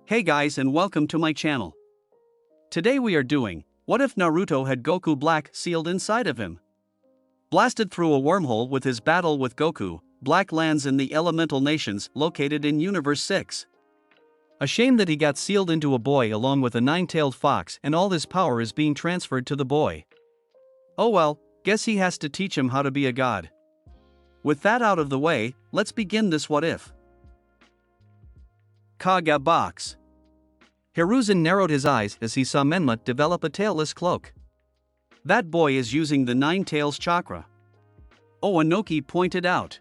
Hey guys and welcome to my channel. Today we are doing, what if Naruto had Goku Black sealed inside of him? Blasted through a wormhole with his battle with Goku, Black lands in the Elemental Nations located in Universe 6. A shame that he got sealed into a boy along with a nine-tailed fox and all his power is being transferred to the boy. Oh well, guess he has to teach him how to be a god. With that out of the way, let's begin this what if. Kaga box. Hiruzen narrowed his eyes as he saw Menma develop a tailless cloak. That boy is using the Nine Tails chakra. Inoki pointed out.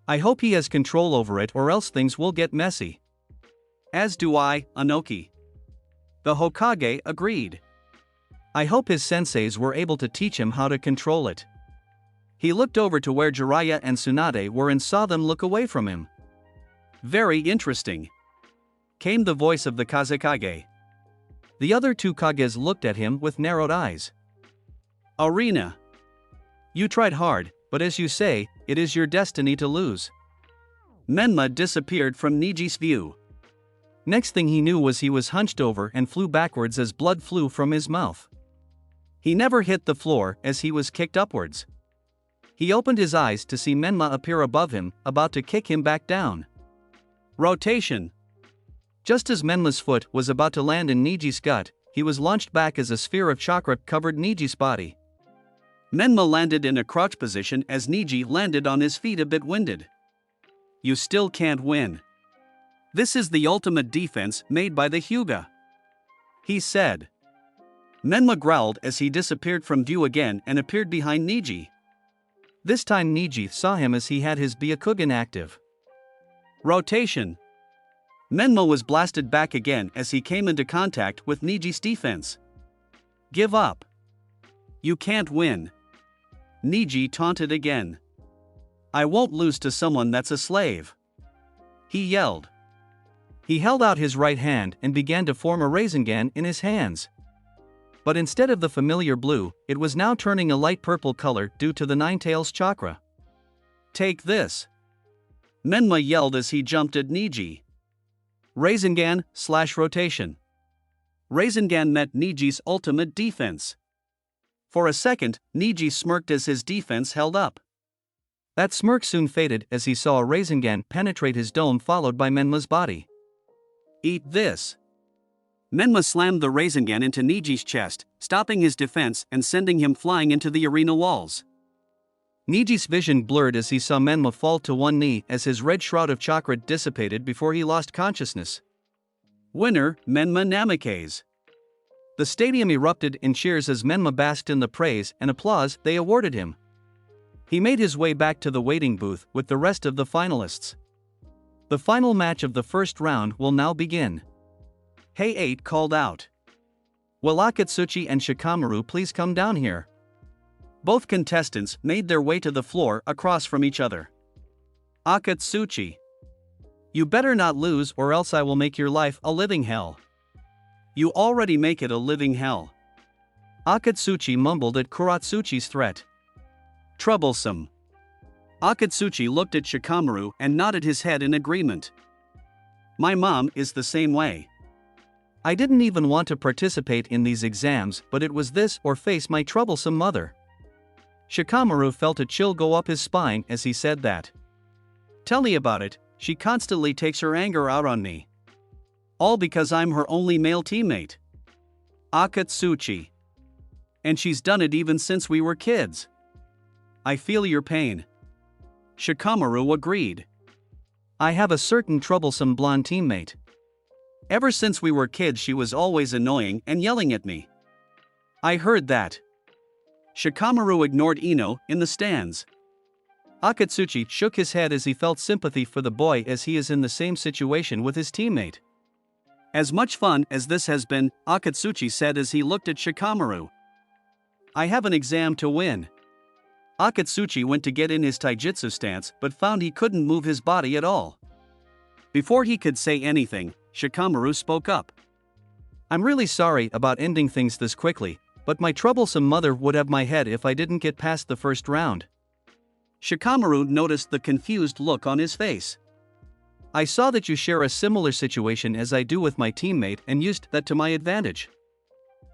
I hope he has control over it or else things will get messy. As do I, Inoki. The Hokage agreed. I hope his senseis were able to teach him how to control it. He looked over to where Jiraiya and Tsunade were and saw them look away from him. Very interesting. Came the voice of the Kazekage. The other two Kages looked at him with narrowed eyes. Arena. You tried hard, but as you say, it is your destiny to lose. Menma disappeared from Niji's view. Next thing he knew was he was hunched over and flew backwards as blood flew from his mouth. He never hit the floor as he was kicked upwards. He opened his eyes to see Menma appear above him, about to kick him back down. Rotation. Just as Menma's foot was about to land in Niji's gut, he was launched back as a sphere of chakra covered Niji's body. Menma landed in a crouch position as Niji landed on his feet a bit winded. You still can't win. This is the ultimate defense made by the Hyuga. He said. Menma growled as he disappeared from view again and appeared behind Niji. This time Niji saw him as he had his Byakugan active. Rotation. Menma was blasted back again as he came into contact with Niji's defense. Give up. You can't win. Niji taunted again. I won't lose to someone that's a slave. He yelled. He held out his right hand and began to form a Rasengan in his hands. But instead of the familiar blue, it was now turning a light purple color due to the Nine Tails chakra. Take this. Menma yelled as he jumped at Niji. Rasengan/rotation. Rasengan met Niji's ultimate defense. For a second, Niji smirked as his defense held up. That smirk soon faded as he saw a Rasengan penetrate his dome followed by Menma's body. Eat this. Menma slammed the Rasengan into Niji's chest, stopping his defense and sending him flying into the arena walls. Niji's vision blurred as he saw Menma fall to one knee as his red shroud of chakra dissipated before he lost consciousness. Winner, Menma Namikaze. The stadium erupted in cheers as Menma basked in the praise and applause they awarded him. He made his way back to the waiting booth with the rest of the finalists. The final match of the first round will now begin. Hey 8 called out. Will Akatsuchi and Shikamaru please come down here? Both contestants made their way to the floor across from each other. Akatsuchi. You better not lose or else I will make your life a living hell. You already make it a living hell. Akatsuchi mumbled at Kuratsuchi's threat. Troublesome. Akatsuchi looked at Shikamaru and nodded his head in agreement. My mom is the same way. I didn't even want to participate in these exams, but it was this or face my troublesome mother. Shikamaru felt a chill go up his spine as he said that. Tell me about it, she constantly takes her anger out on me. All because I'm her only male teammate. Akatsuchi. And she's done it even since we were kids. I feel your pain. Shikamaru agreed. I have a certain troublesome blonde teammate. Ever since we were kids she was always annoying and yelling at me. I heard that. Shikamaru ignored Ino in the stands. Akatsuchi shook his head as he felt sympathy for the boy as he is in the same situation with his teammate. As much fun as this has been, Akatsuchi said as he looked at Shikamaru. I have an exam to win. Akatsuchi went to get in his taijutsu stance but found he couldn't move his body at all. Before he could say anything, Shikamaru spoke up. I'm really sorry about ending things this quickly, but my troublesome mother would have my head if I didn't get past the first round. Shikamaru noticed the confused look on his face. I saw that you share a similar situation as I do with my teammate and used that to my advantage.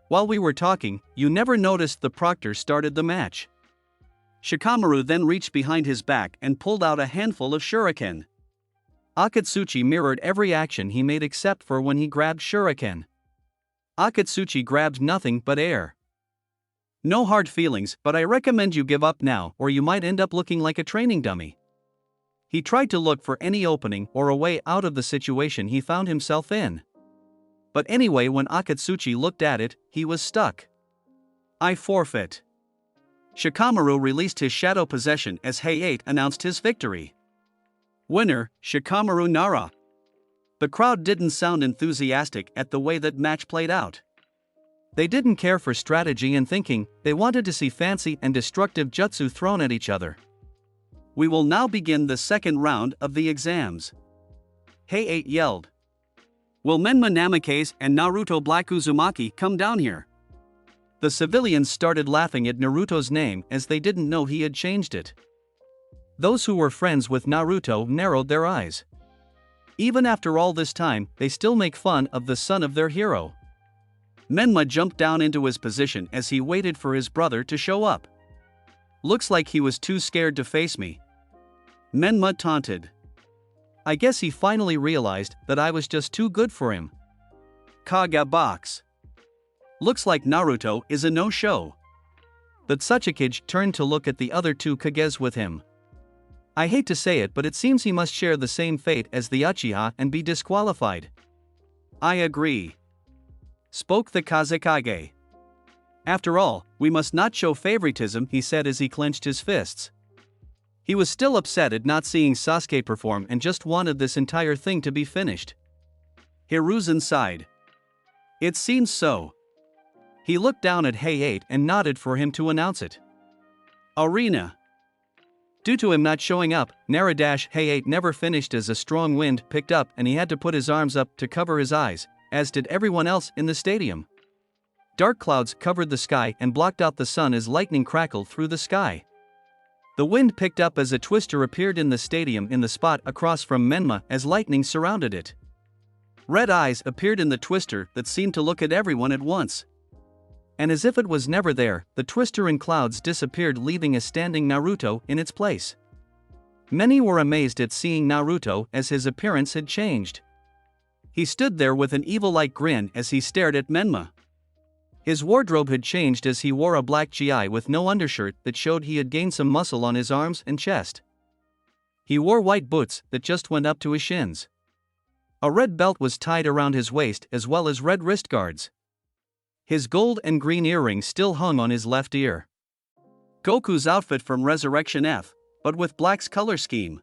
While we were talking, you never noticed the proctor started the match. Shikamaru then reached behind his back and pulled out a handful of shuriken. Akatsuchi mirrored every action he made except for when he grabbed shuriken. Akatsuchi grabbed nothing but air. No hard feelings, but I recommend you give up now or you might end up looking like a training dummy. He tried to look for any opening or a way out of the situation he found himself in. But anyway, when Akatsuchi looked at it, he was stuck. I forfeit. Shikamaru released his shadow possession as Hay-8 announced his victory. Winner, Shikamaru Nara. The crowd didn't sound enthusiastic at the way that match played out. They didn't care for strategy and thinking, they wanted to see fancy and destructive jutsu thrown at each other. We will now begin the second round of the exams. Hay-8 yelled. Will Menma Namikaze and Naruto Black Uzumaki come down here? The civilians started laughing at Naruto's name as they didn't know he had changed it. Those who were friends with Naruto narrowed their eyes. Even after all this time, they still make fun of the son of their hero. Menma jumped down into his position as he waited for his brother to show up. Looks like he was too scared to face me. Menma taunted. I guess he finally realized that I was just too good for him. Kaga box. Looks like Naruto is a no-show. The Tsuchikage turned to look at the other two Kages with him. I hate to say it, but it seems he must share the same fate as the Uchiha and be disqualified. I agree. Spoke the Kazekage. After all, we must not show favoritism, he said as he clenched his fists. He was still upset at not seeing Sasuke perform and just wanted this entire thing to be finished. Hiruzen sighed. It seems so. He looked down at Hay-8 and nodded for him to announce it. Arena. Due to him not showing up, Hay-8 never finished as a strong wind picked up and he had to put his arms up to cover his eyes, as did everyone else in the stadium. Dark clouds covered the sky and blocked out the sun as lightning crackled through the sky. The wind picked up as a twister appeared in the stadium in the spot across from Menma as lightning surrounded it. Red eyes appeared in the twister that seemed to look at everyone at once. And as if it was never there, the twister in clouds disappeared, leaving a standing Naruto in its place. Many were amazed at seeing Naruto as his appearance had changed. He stood there with an evil-like grin as he stared at Menma. His wardrobe had changed as he wore a black gi with no undershirt that showed he had gained some muscle on his arms and chest. He wore white boots that just went up to his shins. A red belt was tied around his waist as well as red wrist guards. His gold and green earrings still hung on his left ear. Goku's outfit from Resurrection F, but with Black's color scheme.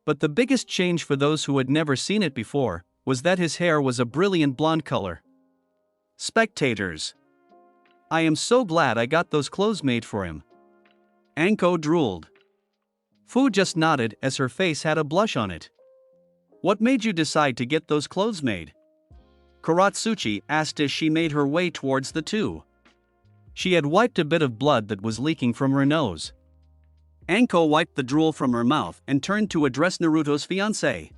But the biggest change for those who had never seen it before was that his hair was a brilliant blonde color. Spectators. I am so glad I got those clothes made for him. Anko drooled. Fu just nodded as her face had a blush on it. What made you decide to get those clothes made? Karatsuchi asked as she made her way towards the two. She had wiped a bit of blood that was leaking from her nose. Anko wiped the drool from her mouth and turned to address Naruto's fiancé.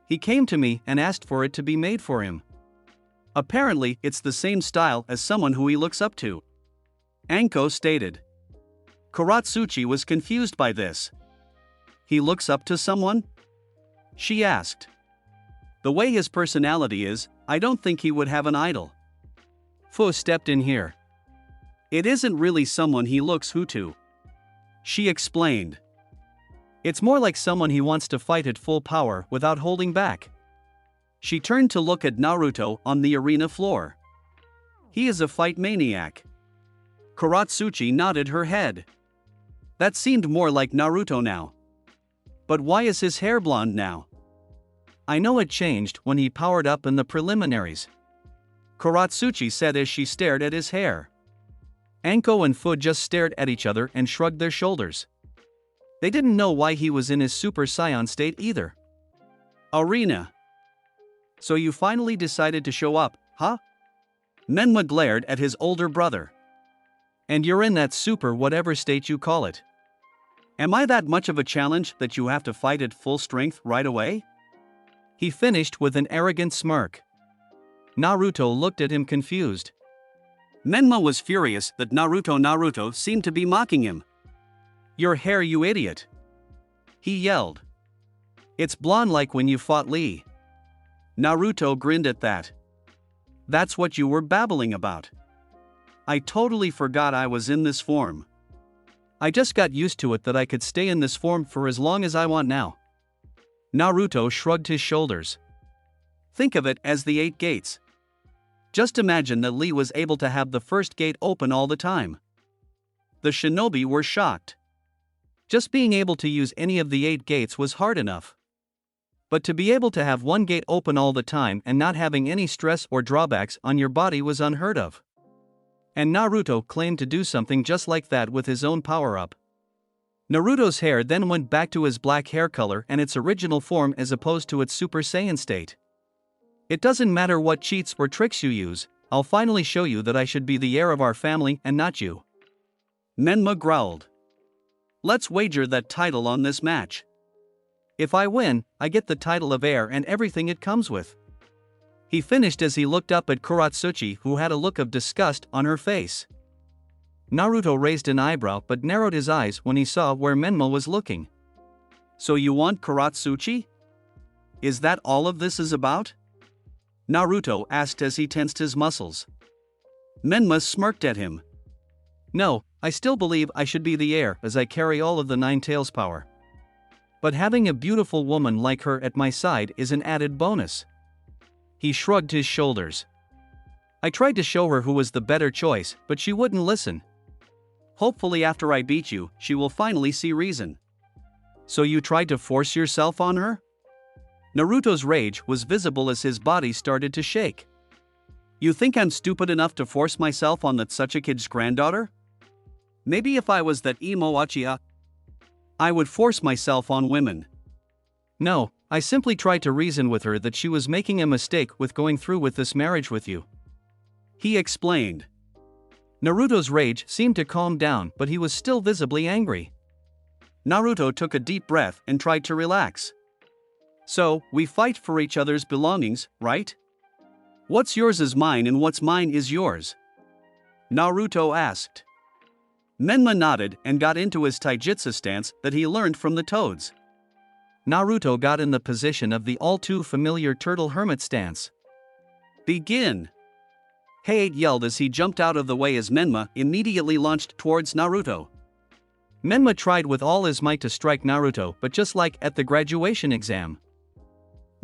He came to me and asked for it to be made for him. Apparently, it's the same style as someone who he looks up to. Anko stated. Karatsuchi was confused by this. He looks up to someone? She asked. The way his personality is, I don't think he would have an idol. Fu stepped in here. It isn't really someone he looks to. She explained. It's more like someone he wants to fight at full power without holding back. She turned to look at Naruto on the arena floor. He is a fight maniac. Karatsuchi nodded her head. That seemed more like Naruto now. But why is his hair blonde now? I know it changed when he powered up in the preliminaries. Karatsuchi said as she stared at his hair. Anko and Fu just stared at each other and shrugged their shoulders. They didn't know why he was in his Super Saiyan state either. Arena. So you finally decided to show up, huh? Menma glared at his older brother. And you're in that super whatever state you call it. Am I that much of a challenge that you have to fight at full strength right away? He finished with an arrogant smirk. Naruto looked at him confused. Menma was furious that Naruto seemed to be mocking him. "Your hair, you idiot!" he yelled. "It's blonde like when you fought Lee." Naruto grinned at that. "That's what you were babbling about. I totally forgot I was in this form. I just got used to it that I could stay in this form for as long as I want now." Naruto shrugged his shoulders. "Think of it as the 8 gates. Just imagine that Lee was able to have the first gate open all the time." The shinobi were shocked. Just being able to use any of the 8 gates was hard enough. But to be able to have one gate open all the time and not having any stress or drawbacks on your body was unheard of. And Naruto claimed to do something just like that with his own power-up. Naruto's hair then went back to his black hair color and its original form as opposed to its Super Saiyan state. "It doesn't matter what cheats or tricks you use, I'll finally show you that I should be the heir of our family and not you," Menma growled. "Let's wager that title on this match. If I win, I get the title of heir and everything it comes with." He finished as he looked up at Kuratsuchi, who had a look of disgust on her face. Naruto raised an eyebrow but narrowed his eyes when he saw where Menma was looking. "So you want Kuratsuchi? Is that all of this is about?" Naruto asked as he tensed his muscles. Menma smirked at him. "No, I still believe I should be the heir as I carry all of the 9 tails power. But having a beautiful woman like her at my side is an added bonus." He shrugged his shoulders. "I tried to show her who was the better choice, but she wouldn't listen. Hopefully after I beat you, she will finally see reason." "So you tried to force yourself on her?" Naruto's rage was visible as his body started to shake. "You think I'm stupid enough to force myself on that such a kid's granddaughter? Maybe if I was that emo Uchiha, I would force myself on women. No, I simply tried to reason with her that she was making a mistake with going through with this marriage with you," he explained. Naruto's rage seemed to calm down, but he was still visibly angry. Naruto took a deep breath and tried to relax. "So, we fight for each other's belongings, right? What's yours is mine and what's mine is yours?" Naruto asked. Menma nodded and got into his taijutsu stance that he learned from the toads. Naruto got in the position of the all-too-familiar turtle hermit stance. "Begin!" Height yelled as he jumped out of the way as Menma immediately launched towards Naruto. Menma tried with all his might to strike Naruto, but just like at the graduation exam,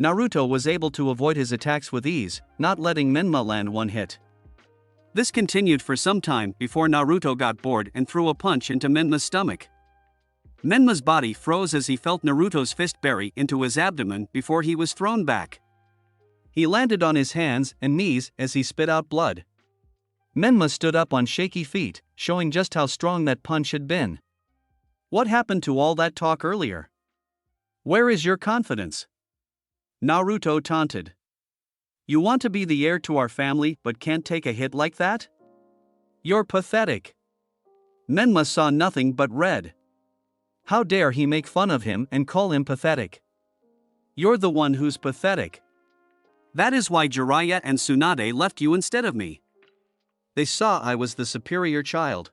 Naruto was able to avoid his attacks with ease, not letting Menma land one hit. This continued for some time before Naruto got bored and threw a punch into Menma's stomach. Menma's body froze as he felt Naruto's fist bury into his abdomen before he was thrown back. He landed on his hands and knees as he spit out blood. Menma stood up on shaky feet, showing just how strong that punch had been. "What happened to all that talk earlier? Where is your confidence?" Naruto taunted. "You want to be the heir to our family but can't take a hit like that? You're pathetic." Menma saw nothing but red. How dare he make fun of him and call him pathetic? "You're the one who's pathetic. That is why Jiraiya and Tsunade left you instead of me. They saw I was the superior child."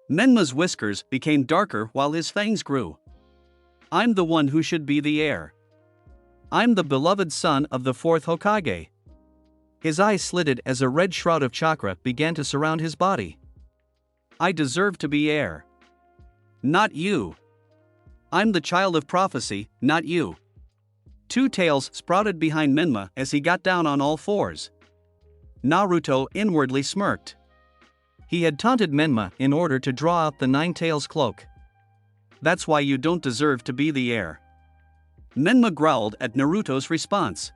Menma's whiskers became darker while his fangs grew. "I'm the one who should be the heir. I'm the beloved son of the 4th Hokage." His eyes slitted as a red shroud of chakra began to surround his body. "I deserve to be heir. Not you. I'm the child of prophecy, not you." 2 tails sprouted behind Menma as he got down on all fours. Naruto inwardly smirked. He had taunted Menma in order to draw out the 9 tails cloak. "That's why you don't deserve to be the heir." Menma growled at Naruto's response.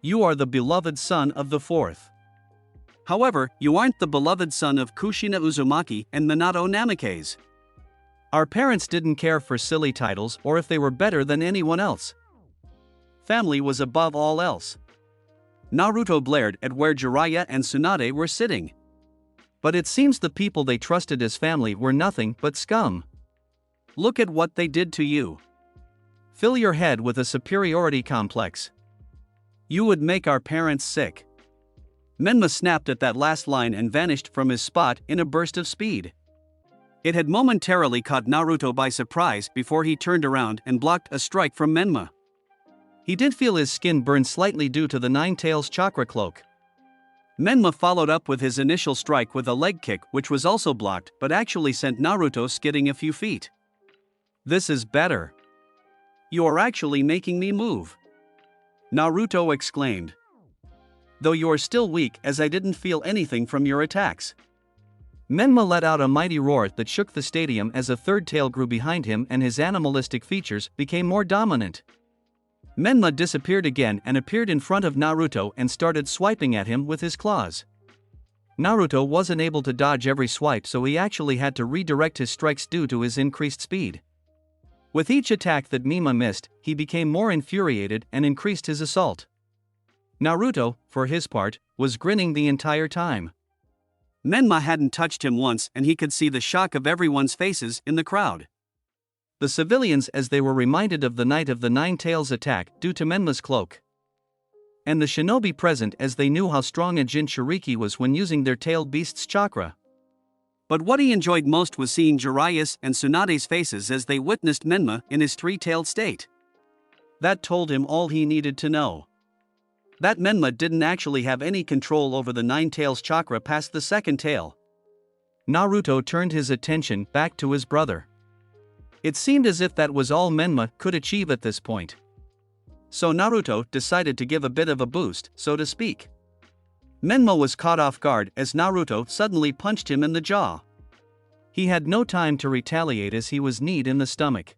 "You are the beloved son of the 4th. However, you aren't the beloved son of Kushina Uzumaki and Minato Namikaze. Our parents didn't care for silly titles or if they were better than anyone else. Family was above all else." Naruto glared at where Jiraiya and Tsunade were sitting. But it seems the people they trusted as family were nothing but scum. "Look at what they did to you. Fill your head with a superiority complex. You would make our parents sick. Menma snapped at that last line and vanished from his spot in a burst of speed. It had momentarily caught Naruto by surprise before he turned around and blocked a strike from Menma. He did feel his skin burn slightly due to the Nine Tails chakra cloak. Menma followed up with his initial strike with a leg kick, which was also blocked but actually sent Naruto skidding a few feet. This is better. You are actually making me move, Naruto exclaimed. Though you are still weak, as I didn't feel anything from your attacks. Menma let out a mighty roar that shook the stadium as a third tail grew behind him and his animalistic features became more dominant. Menma disappeared again and appeared in front of Naruto and started swiping at him with his claws. Naruto wasn't able to dodge every swipe, so he actually had to redirect his strikes due to his increased speed. With each attack that Menma missed, he became more infuriated and increased his assault. Naruto, for his part, was grinning the entire time. Menma hadn't touched him once and he could see the shock of everyone's faces in the crowd. The civilians, as they were reminded of the night of the Nine Tails attack due to Menma's cloak. And the shinobi present, as they knew how strong a Jinchuriki was when using their tailed beast's chakra. But what he enjoyed most was seeing Jiraiya's and Tsunade's faces as they witnessed Menma in his three-tailed state. That told him all he needed to know. That Menma didn't actually have any control over the Nine Tails chakra past the second tail. Naruto turned his attention back to his brother. It seemed as if that was all Menma could achieve at this point. So Naruto decided to give a bit of a boost, so to speak. Menma was caught off guard as Naruto suddenly punched him in the jaw. He had no time to retaliate as he was kneed in the stomach.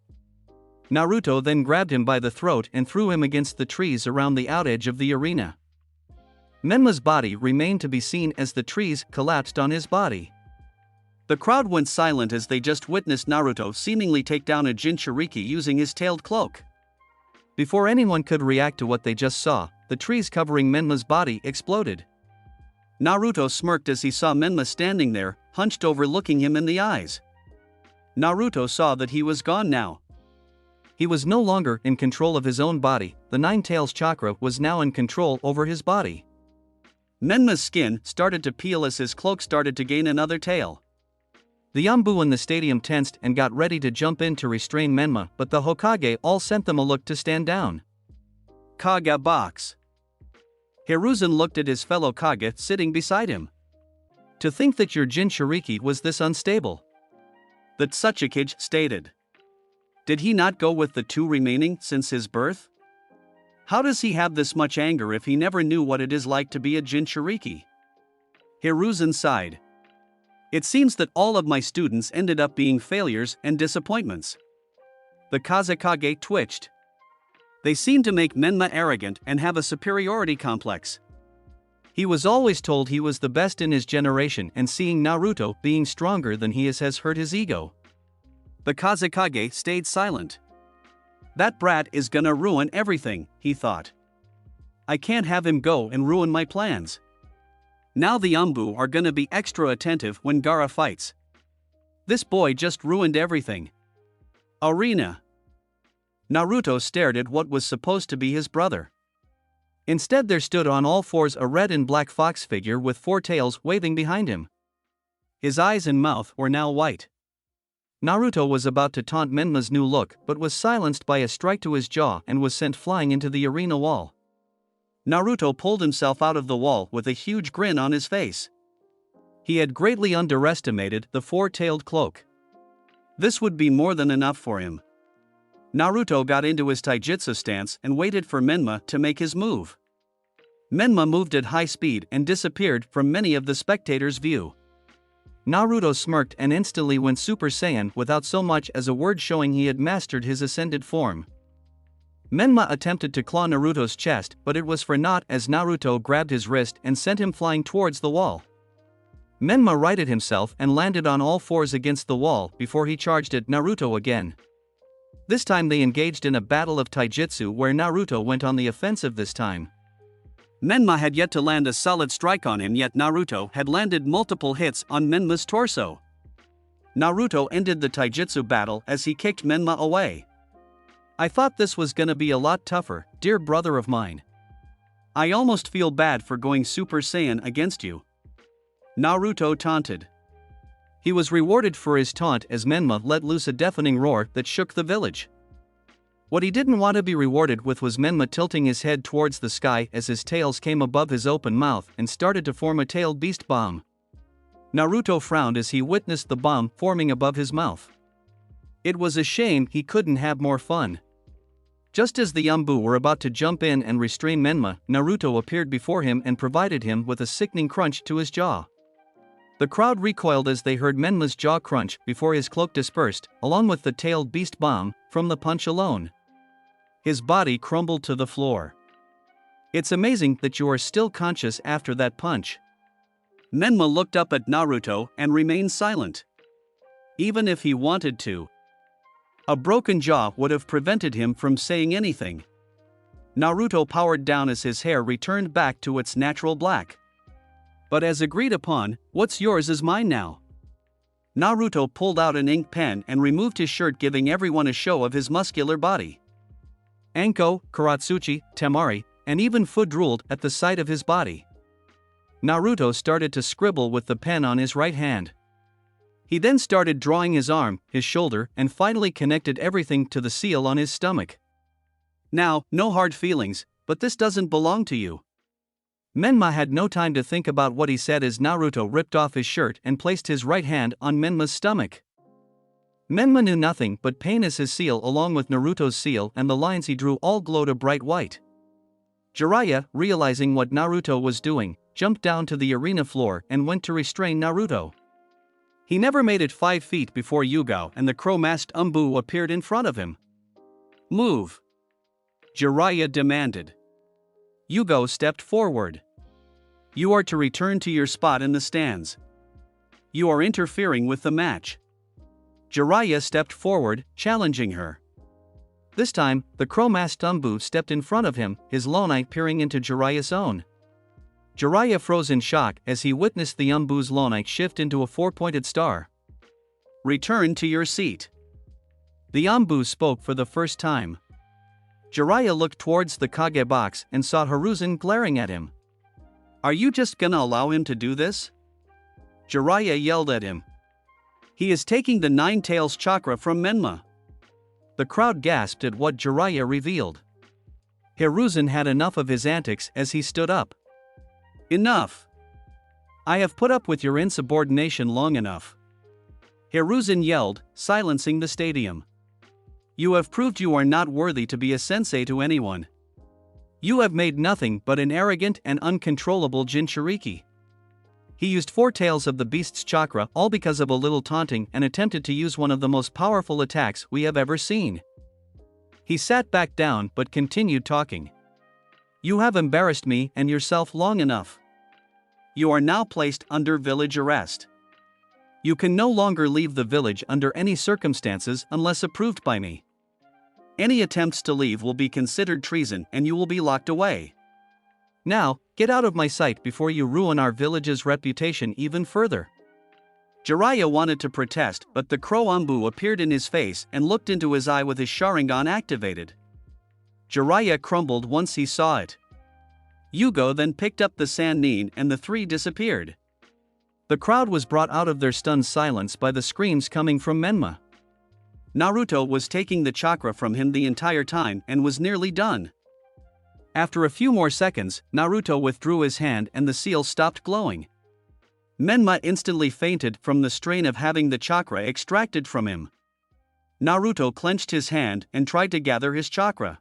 Naruto then grabbed him by the throat and threw him against the trees around the outedge of the arena. Menma's body remained to be seen as the trees collapsed on his body. The crowd went silent as they just witnessed Naruto seemingly take down a Jinchuriki using his tailed cloak. Before anyone could react to what they just saw, the trees covering Menma's body exploded. Naruto smirked as he saw Menma standing there, hunched over, looking him in the eyes. Naruto saw that he was gone now. He was no longer in control of his own body, the Nine Tails chakra was now in control over his body. Menma's skin started to peel as his cloak started to gain another tail. The Yambu in the stadium tensed and got ready to jump in to restrain Menma, but the Hokage all sent them a look to stand down. Kage box. Hiruzen looked at his fellow Kage sitting beside him. To think that your Jinchuriki was this unstable. That Tsuchikage stated. Did he not go with the two remaining since his birth? How does he have this much anger if he never knew what it is like to be a Jinchuriki? Hiruzen sighed. It seems that all of my students ended up being failures and disappointments. The Kazekage twitched. They seem to make Menma arrogant and have a superiority complex. He was always told he was the best in his generation, and seeing Naruto being stronger than he is has hurt his ego. The Kazekage stayed silent. That brat is gonna ruin everything, he thought. I can't have him go and ruin my plans. Now the Yambu are gonna be extra attentive when Gaara fights. This boy just ruined everything. Arena. Naruto stared at what was supposed to be his brother. Instead, there stood on all fours a red and black fox figure with four tails waving behind him. His eyes and mouth were now white. Naruto was about to taunt Menma's new look but was silenced by a strike to his jaw and was sent flying into the arena wall. Naruto pulled himself out of the wall with a huge grin on his face. He had greatly underestimated the four-tailed cloak. This would be more than enough for him. Naruto got into his taijutsu stance and waited for Menma to make his move. Menma moved at high speed and disappeared from many of the spectators' view. Naruto smirked and instantly went Super Saiyan without so much as a word, showing he had mastered his ascended form. Menma attempted to claw Naruto's chest, but it was for naught as Naruto grabbed his wrist and sent him flying towards the wall. Menma righted himself and landed on all fours against the wall before he charged at Naruto again. This time they engaged in a battle of taijutsu where Naruto went on the offensive this time. Menma had yet to land a solid strike on him, yet Naruto had landed multiple hits on Menma's torso. Naruto ended the taijutsu battle as he kicked Menma away. I thought this was gonna be a lot tougher, dear brother of mine. I almost feel bad for going Super Saiyan against you. Naruto taunted. He was rewarded for his taunt as Menma let loose a deafening roar that shook the village. What he didn't want to be rewarded with was Menma tilting his head towards the sky as his tails came above his open mouth and started to form a tailed beast bomb. Naruto frowned as he witnessed the bomb forming above his mouth. It was a shame he couldn't have more fun. Just as the Anbu were about to jump in and restrain Menma, Naruto appeared before him and provided him with a sickening crunch to his jaw. The crowd recoiled as they heard Menma's jaw crunch before his cloak dispersed, along with the tailed beast bomb, from the punch alone. His body crumbled to the floor. It's amazing that you are still conscious after that punch. Menma looked up at Naruto and remained silent. Even if he wanted to, a broken jaw would have prevented him from saying anything. Naruto powered down as his hair returned back to its natural black. But as agreed upon, what's yours is mine now. Naruto pulled out an ink pen and removed his shirt, giving everyone a show of his muscular body. Anko, Karatsuchi, Temari, and even Fu drooled at the sight of his body. Naruto started to scribble with the pen on his right hand. He then started drawing his arm, his shoulder, and finally connected everything to the seal on his stomach. Now, no hard feelings, but this doesn't belong to you. Menma had no time to think about what he said as Naruto ripped off his shirt and placed his right hand on Menma's stomach. Menma knew nothing but pain as his seal along with Naruto's seal and the lines he drew all glowed a bright white. Jiraiya, realizing what Naruto was doing, jumped down to the arena floor and went to restrain Naruto. He never made it 5 feet before Yugao and the crow-masked Anbu appeared in front of him. Move! Jiraiya demanded. Yugao stepped forward. You are to return to your spot in the stands. You are interfering with the match. Jiraiya stepped forward, challenging her. This time, the crow-masked Anbu stepped in front of him, his lonite peering into Jiraiya's own. Jiraiya froze in shock as he witnessed the Anbu's lonite shift into a 4-pointed star. Return to your seat. The Anbu spoke for the first time. Jiraiya looked towards the Kage box and saw Hiruzen glaring at him. Are you just gonna allow him to do this? Jiraiya yelled at him. He is taking the Nine Tails chakra from Menma. The crowd gasped at what Jiraiya revealed. Hiruzen had enough of his antics as he stood up. Enough! I have put up with your insubordination long enough. Hiruzen yelled, silencing the stadium. You have proved you are not worthy to be a sensei to anyone. You have made nothing but an arrogant and uncontrollable Jinchuriki. He used 4 tails of the beast's chakra all because of a little taunting and attempted to use one of the most powerful attacks we have ever seen. He sat back down but continued talking. You have embarrassed me and yourself long enough. You are now placed under village arrest. You can no longer leave the village under any circumstances unless approved by me. Any attempts to leave will be considered treason and you will be locked away. Now, get out of my sight before you ruin our village's reputation even further. Jiraiya wanted to protest, but the crow Anbu appeared in his face and looked into his eye with his Sharingan activated. Jiraiya crumbled once he saw it. Yugo then picked up the Sannin and the 3 disappeared. The crowd was brought out of their stunned silence by the screams coming from Menma. Naruto was taking the chakra from him the entire time and was nearly done. After a few more seconds, Naruto withdrew his hand and the seal stopped glowing. Menma instantly fainted from the strain of having the chakra extracted from him. Naruto clenched his hand and tried to gather his chakra.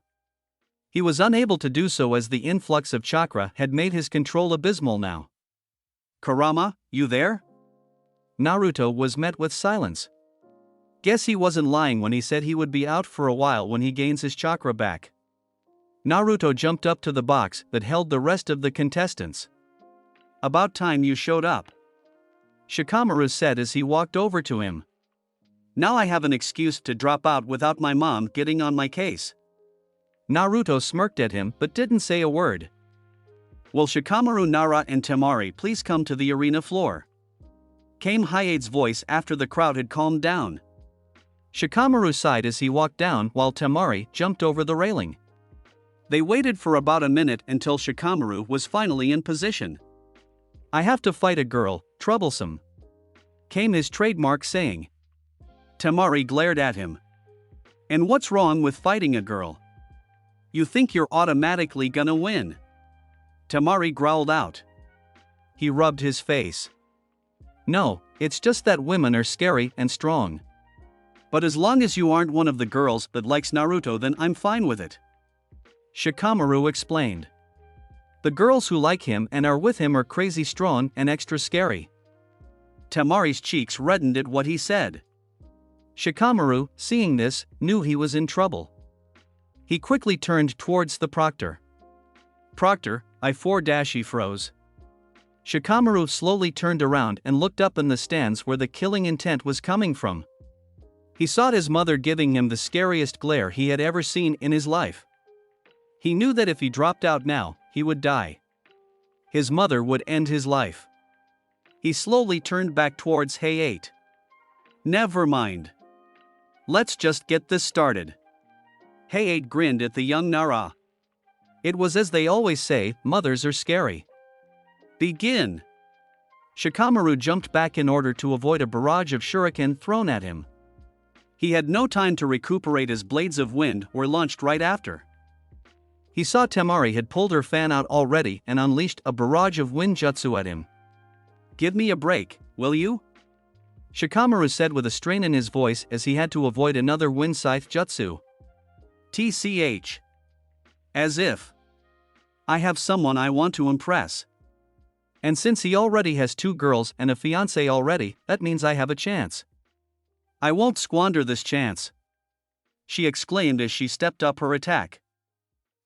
He was unable to do so as the influx of chakra had made his control abysmal now. Kurama, you there? Naruto was met with silence. Guess he wasn't lying when he said he would be out for a while when he gains his chakra back. Naruto jumped up to the box that held the rest of the contestants. About time you showed up, Shikamaru said as he walked over to him. Now I have an excuse to drop out without my mom getting on my case. Naruto smirked at him but didn't say a word. Will Shikamaru, Nara and Temari please come to the arena floor? Came Hyade's voice after the crowd had calmed down. Shikamaru sighed as he walked down while Temari jumped over the railing. They waited for about a minute until Shikamaru was finally in position. "I have to fight a girl, troublesome," came his trademark saying. Temari glared at him. "And what's wrong with fighting a girl? You think you're automatically gonna win?" Temari growled out. He rubbed his face. "No, it's just that women are scary and strong. But as long as you aren't one of the girls that likes Naruto, then I'm fine with it," Shikamaru explained. "The girls who like him and are with him are crazy strong and extra scary." Temari's cheeks reddened at what he said. Shikamaru, seeing this, knew he was in trouble. He quickly turned towards the proctor. "Proctor, I4-he froze." Shikamaru slowly turned around and looked up in the stands where the killing intent was coming from. He saw his mother giving him the scariest glare he had ever seen in his life. He knew that if he dropped out now, he would die. His mother would end his life. He slowly turned back towards Hay-8. "Never mind. Let's just get this started." Hay-8 grinned at the young Nara. It was as they always say, mothers are scary. "Begin." Shikamaru jumped back in order to avoid a barrage of shuriken thrown at him. He had no time to recuperate as blades of wind were launched right after. He saw Temari had pulled her fan out already and unleashed a barrage of wind jutsu at him. "Give me a break, will you?" Shikamaru said with a strain in his voice as he had to avoid another wind scythe jutsu. "TCH. As if. I have someone I want to impress. And since he already has 2 girls and a fiancé already, that means I have a chance. I won't squander this chance," she exclaimed as she stepped up her attack.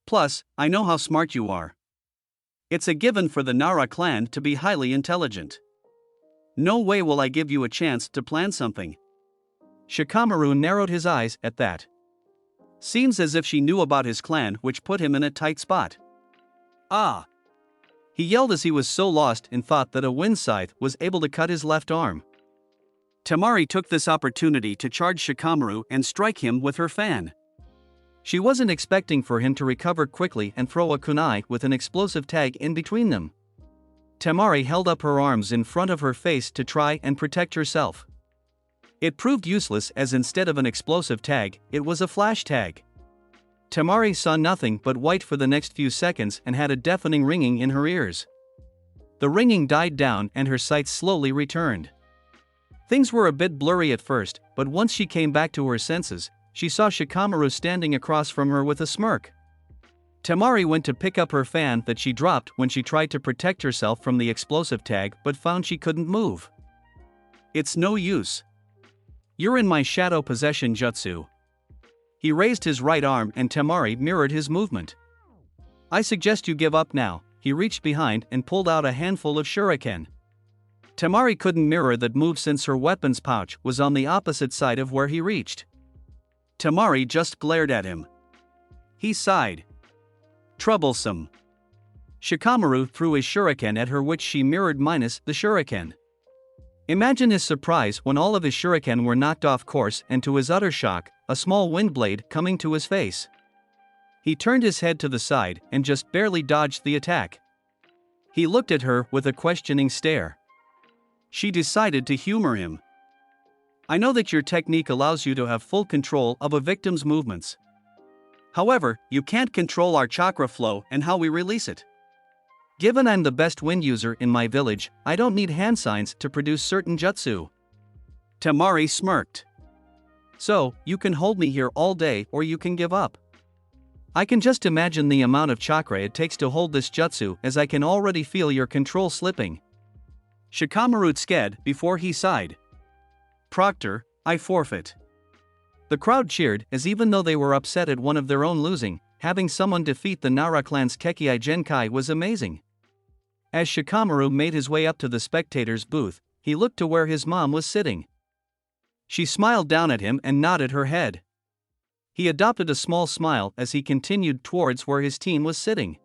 "Plus, I know how smart you are. It's a given for the Nara clan to be highly intelligent. No way will I give you a chance to plan something." Shikamaru narrowed his eyes at that. Seems as if she knew about his clan, which put him in a tight spot. "Ah!" he yelled as he was so lost in thought that a wind scythe was able to cut his left arm. Temari took this opportunity to charge Shikamaru and strike him with her fan. She wasn't expecting for him to recover quickly and throw a kunai with an explosive tag in between them. Temari held up her arms in front of her face to try and protect herself. It proved useless as instead of an explosive tag, it was a flash tag. Temari saw nothing but white for the next few seconds and had a deafening ringing in her ears. The ringing died down and her sight slowly returned. Things were a bit blurry at first, but once she came back to her senses, she saw Shikamaru standing across from her with a smirk. Temari went to pick up her fan that she dropped when she tried to protect herself from the explosive tag but found she couldn't move. "It's no use. You're in my shadow possession jutsu." He raised his right arm and Temari mirrored his movement. "I suggest you give up now." He reached behind and pulled out a handful of shuriken. Temari couldn't mirror that move since her weapons pouch was on the opposite side of where he reached. Temari just glared at him. He sighed. "Troublesome." Shikamaru threw his shuriken at her, which she mirrored minus the shuriken. Imagine his surprise when all of his shuriken were knocked off course and to his utter shock, a small wind blade coming to his face. He turned his head to the side and just barely dodged the attack. He looked at her with a questioning stare. She decided to humor him. "I know that your technique allows you to have full control of a victim's movements. However, you can't control our chakra flow and how we release it. Given I'm the best wind user in my village, I don't need hand signs to produce certain jutsu." Temari smirked. "So, you can hold me here all day or you can give up. I can just imagine the amount of chakra it takes to hold this jutsu, as I can already feel your control slipping." Shikamaru sked before he sighed. "Proctor, I forfeit." The crowd cheered as even though they were upset at one of their own losing, having someone defeat the Nara clan's Kekkei Genkai was amazing. As Shikamaru made his way up to the spectators' booth, he looked to where his mom was sitting. She smiled down at him and nodded her head. He adopted a small smile as he continued towards where his team was sitting.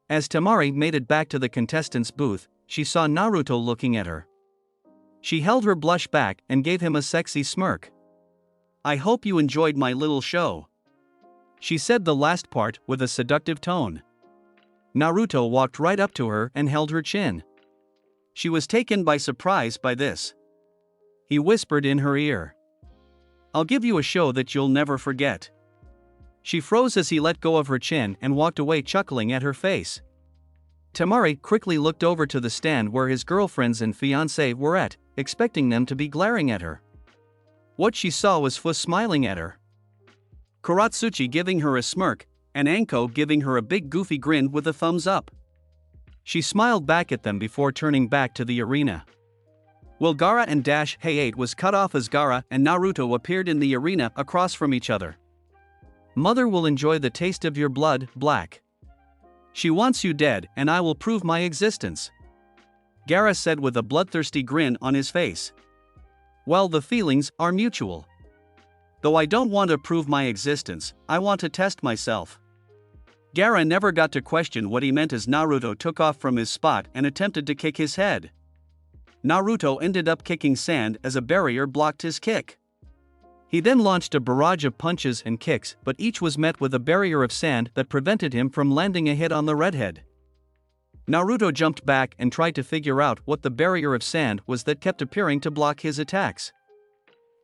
As Temari made it back to the contestants' booth, she saw Naruto looking at her. She held her blush back and gave him a sexy smirk. I hope you enjoyed my little show. She said the last part with a seductive tone. Naruto walked right up to her and held her chin. She was taken by surprise by this. He whispered in her ear. I'll give you a show that you'll never forget. She froze as he let go of her chin and walked away chuckling at her face. Temari quickly looked over to the stand where his girlfriends and fiancé were at, expecting them to be glaring at her. What she saw was Fu smiling at her, Kuratsuchi giving her a smirk, and Anko giving her a big goofy grin with a thumbs up. She smiled back at them before turning back to the arena. While Gaara and Hayate was cut off as Gaara and Naruto appeared in the arena across from each other. Mother will enjoy the taste of your blood, Black. She wants you dead and I will prove my existence. Gaara said with a bloodthirsty grin on his face. Well, the feelings are mutual. Though I don't want to prove my existence, I want to test myself. Gaara never got to question what he meant as Naruto took off from his spot and attempted to kick his head. Naruto ended up kicking sand as a barrier blocked his kick. He then launched a barrage of punches and kicks, but each was met with a barrier of sand that prevented him from landing a hit on the redhead. Naruto jumped back and tried to figure out what the barrier of sand was that kept appearing to block his attacks.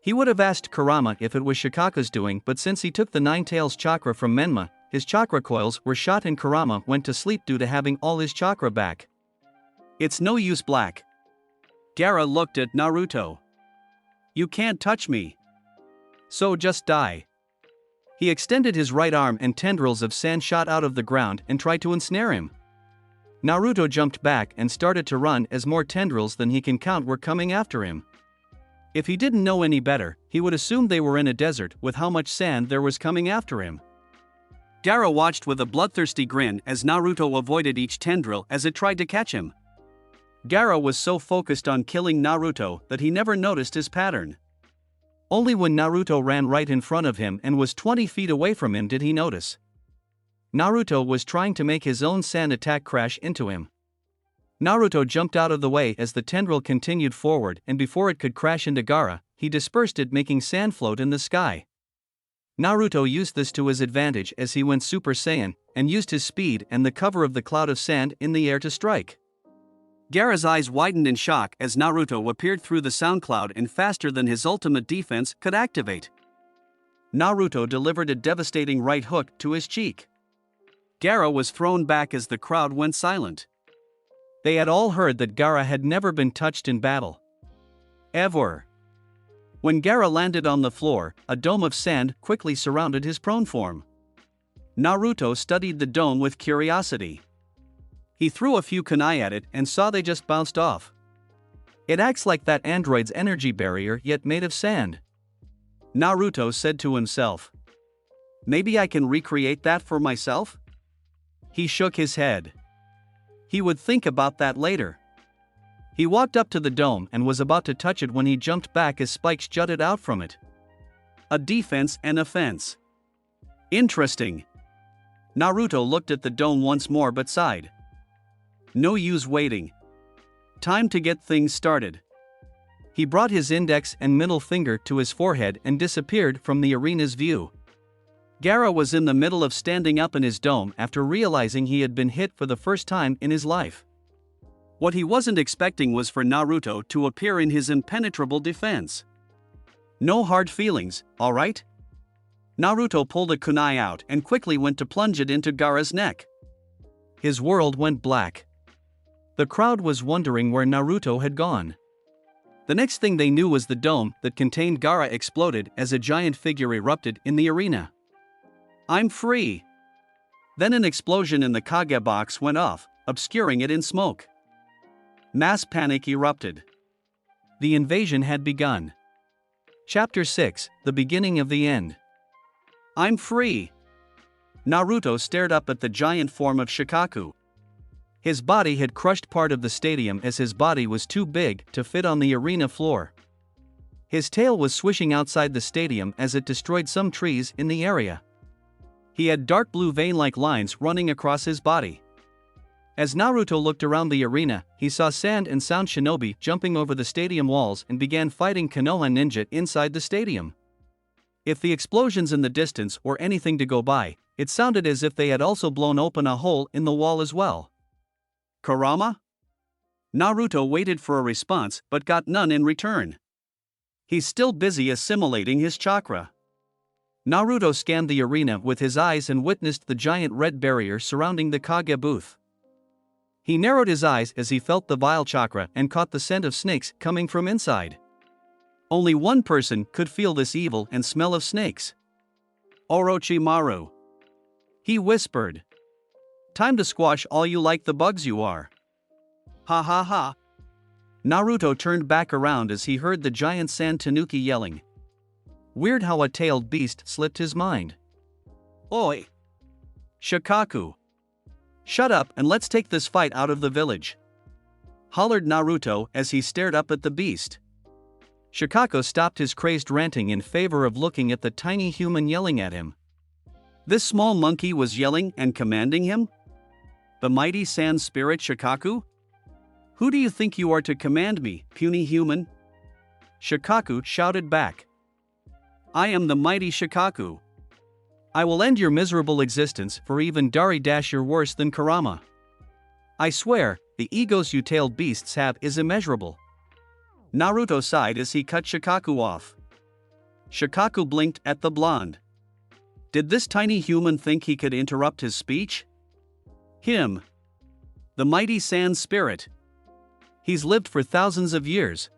He would have asked Kurama if it was Shikaka's doing, but since he took the Nine Tails chakra from Menma, his chakra coils were shot and Kurama went to sleep due to having all his chakra back. It's no use, Black. Gaara looked at Naruto. You can't touch me. So just die. He extended his right arm and tendrils of sand shot out of the ground and tried to ensnare him. Naruto jumped back and started to run as more tendrils than he can count were coming after him. If he didn't know any better, he would assume they were in a desert with how much sand there was coming after him. Gaara watched with a bloodthirsty grin as Naruto avoided each tendril as it tried to catch him. Gaara was so focused on killing Naruto that he never noticed his pattern. Only when Naruto ran right in front of him and was 20 feet away from him did he notice. Naruto was trying to make his own sand attack crash into him. Naruto jumped out of the way as the tendril continued forward, and before it could crash into Gaara, he dispersed it, making sand float in the sky. Naruto used this to his advantage as he went Super Saiyan, and used his speed and the cover of the cloud of sand in the air to strike. Gaara's eyes widened in shock as Naruto appeared through the sound cloud and faster than his ultimate defense could activate. Naruto delivered a devastating right hook to his cheek. Gaara was thrown back as the crowd went silent. They had all heard that Gaara had never been touched in battle. Ever. When Gaara landed on the floor, a dome of sand quickly surrounded his prone form. Naruto studied the dome with curiosity. He threw a few kunai at it and saw they just bounced off. It acts like that android's energy barrier, yet made of sand. Naruto said to himself. Maybe I can recreate that for myself? He shook his head. He would think about that later. He walked up to the dome and was about to touch it when he jumped back as spikes jutted out from it. A defense and offense. Interesting. Naruto looked at the dome once more but sighed. No use waiting. Time to get things started. He brought his index and middle finger to his forehead and disappeared from the arena's view. Gaara was in the middle of standing up in his dome after realizing he had been hit for the first time in his life. What he wasn't expecting was for Naruto to appear in his impenetrable defense. No hard feelings, alright? Naruto pulled a kunai out and quickly went to plunge it into Gaara's neck. His world went black. The crowd was wondering where Naruto had gone. The next thing they knew was the dome that contained Gaara exploded as a giant figure erupted in the arena. I'm free! Then an explosion in the Kage box went off, obscuring it in smoke. Mass panic erupted. The invasion had begun. Chapter 6, The Beginning of the End. I'm free! Naruto stared up at the giant form of Shikaku. His body had crushed part of the stadium as his body was too big to fit on the arena floor. His tail was swishing outside the stadium as it destroyed some trees in the area. He had dark blue vein-like lines running across his body. As Naruto looked around the arena, he saw Sand and Sound Shinobi jumping over the stadium walls and began fighting Konoha Ninja inside the stadium. If the explosions in the distance were anything to go by, it sounded as if they had also blown open a hole in the wall as well. Kurama? Naruto waited for a response but got none in return. He's still busy assimilating his chakra. Naruto scanned the arena with his eyes and witnessed the giant red barrier surrounding the Kage booth. He narrowed his eyes as he felt the vile chakra and caught the scent of snakes coming from inside. Only one person could feel this evil and smell of snakes. Orochimaru. He whispered. Time to squash all you like the bugs you are. Ha ha ha. Naruto turned back around as he heard the giant sand tanuki yelling. Weird how a tailed beast slipped his mind. Oi! Shikaku! Shut up and let's take this fight out of the village! Hollered Naruto as he stared up at the beast. Shikaku stopped his crazed ranting in favor of looking at the tiny human yelling at him. This small monkey was yelling and commanding him? The mighty sand spirit Shikaku? Who do you think you are to command me, puny human? Shikaku shouted back. I am the mighty Shikaku. I will end your miserable existence, for even you're worse than Kurama. I swear, the egos you tailed beasts have is immeasurable. Naruto sighed as he cut Shikaku off. Shikaku blinked at the blonde. Did this tiny human think he could interrupt his speech? Him. The mighty sand spirit. He's lived for thousands of years.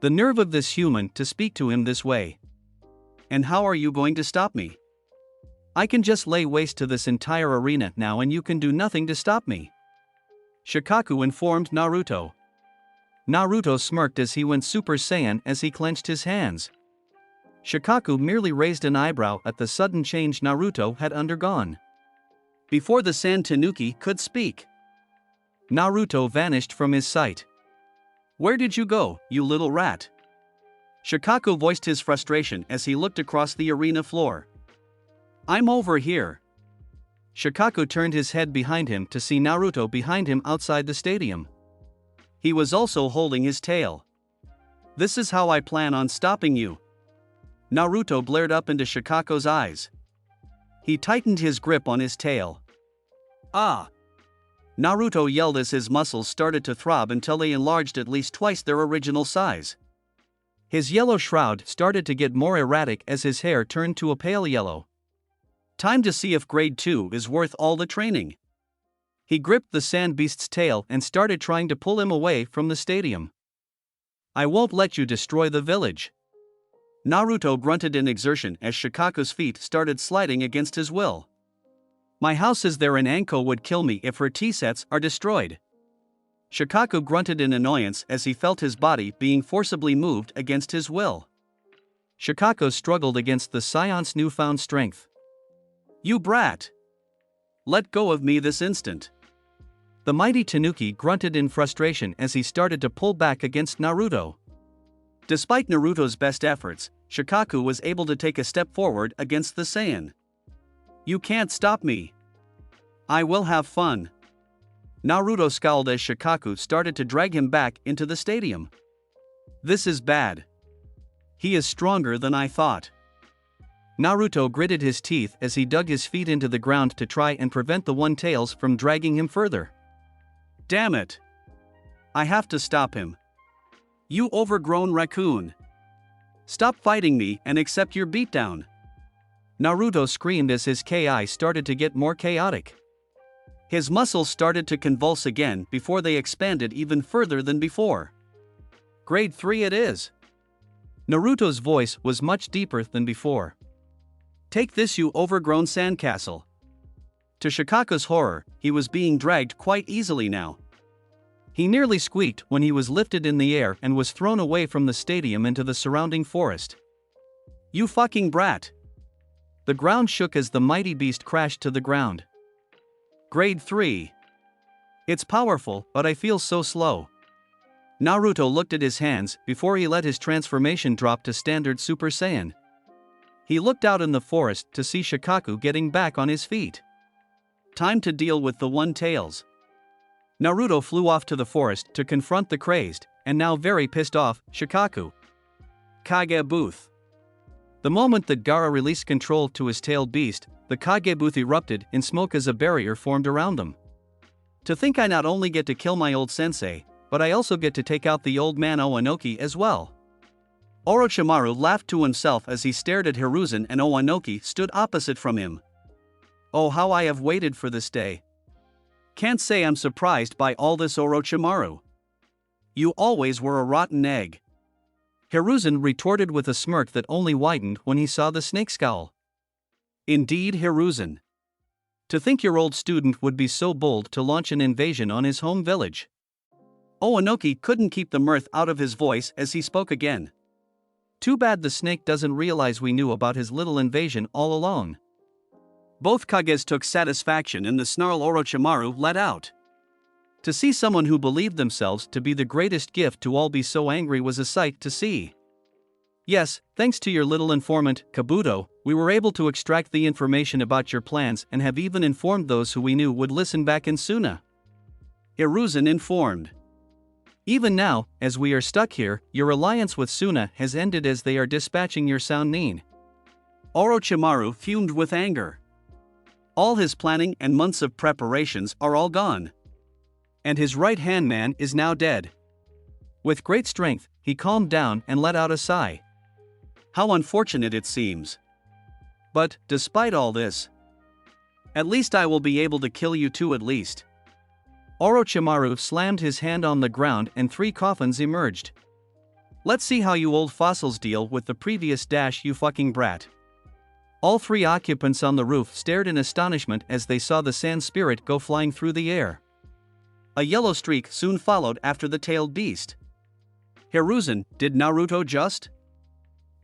The nerve of this human to speak to him this way. And how are you going to stop me? I can just lay waste to this entire arena now and you can do nothing to stop me. Shikaku informed Naruto. Naruto smirked as he went Super Saiyan as he clenched his hands. Shikaku merely raised an eyebrow at the sudden change Naruto had undergone. Before the sand tanuki could speak, Naruto vanished from his sight. Where did you go, you little rat? Shikaku voiced his frustration as he looked across the arena floor. I'm over here. Shikaku turned his head behind him to see Naruto behind him outside the stadium. He was also holding his tail. This is how I plan on stopping you. Naruto blared up into Shikaku's eyes. He tightened his grip on his tail. Ah! Naruto yelled as his muscles started to throb until they enlarged at least twice their original size. His yellow shroud started to get more erratic as his hair turned to a pale yellow. Time to see if grade 2 is worth all the training. He gripped the sand beast's tail and started trying to pull him away from the stadium. I won't let you destroy the village. Naruto grunted in exertion as Shikaku's feet started sliding against his will. My house is there and Anko would kill me if her tea sets are destroyed. Shikaku grunted in annoyance as he felt his body being forcibly moved against his will. Shikaku struggled against the Scion's newfound strength. You brat! Let go of me this instant. The mighty Tanuki grunted in frustration as he started to pull back against Naruto. Despite Naruto's best efforts, Shikaku was able to take a step forward against the Saiyan. You can't stop me. I will have fun. Naruto scowled as Shikaku started to drag him back into the stadium. This is bad. He is stronger than I thought. Naruto gritted his teeth as he dug his feet into the ground to try and prevent the One-Tails from dragging him further. Damn it! I have to stop him. You overgrown raccoon! Stop fighting me and accept your beatdown! Naruto screamed as his Ki started to get more chaotic. His muscles started to convulse again before they expanded even further than before. Grade 3 it is. Naruto's voice was much deeper than before. Take this, you overgrown sandcastle. To Shikaku's horror, he was being dragged quite easily now. He nearly squeaked when he was lifted in the air and was thrown away from the stadium into the surrounding forest. You fucking brat! The ground shook as the mighty beast crashed to the ground. Grade 3. It's powerful, but I feel so slow. Naruto looked at his hands before he let his transformation drop to standard Super Saiyan. He looked out in the forest to see Shikaku getting back on his feet. Time to deal with the One-Tails. Naruto flew off to the forest to confront the crazed, and now very pissed off, Shikaku. Kage booth. The moment that Gaara released control to his tailed beast, the Kage booth erupted in smoke as a barrier formed around them. To think I not only get to kill my old sensei, but I also get to take out the old man Owanoki as well. Orochimaru laughed to himself as he stared at Hiruzen and Owanoki stood opposite from him. Oh, how I have waited for this day. Can't say I'm surprised by all this, Orochimaru. You always were a rotten egg. Hiruzen retorted with a smirk that only widened when he saw the snake scowl. Indeed, Hiruzen. To think your old student would be so bold to launch an invasion on his home village. Owanoki couldn't keep the mirth out of his voice as he spoke again. Too bad the snake doesn't realize we knew about his little invasion all along. Both Kages took satisfaction in the snarl Orochimaru let out. To see someone who believed themselves to be the greatest gift to all be so angry was a sight to see. Yes, thanks to your little informant, Kabuto, we were able to extract the information about your plans and have even informed those who we knew would listen back in Suna. Hiruzen informed. Even now, as we are stuck here, your alliance with Suna has ended as they are dispatching your sound nin. Orochimaru fumed with anger. All his planning and months of preparations are all gone. And his right-hand man is now dead. With great strength, he calmed down and let out a sigh. How unfortunate it seems. But, despite all this, at least I will be able to kill you too at least. Orochimaru slammed his hand on the ground and 3 coffins emerged. Let's see how you old fossils deal with the previous dash, you fucking brat. All 3 occupants on the roof stared in astonishment as they saw the sand spirit go flying through the air. A yellow streak soon followed after the tailed beast. Hiruzen, did Naruto just?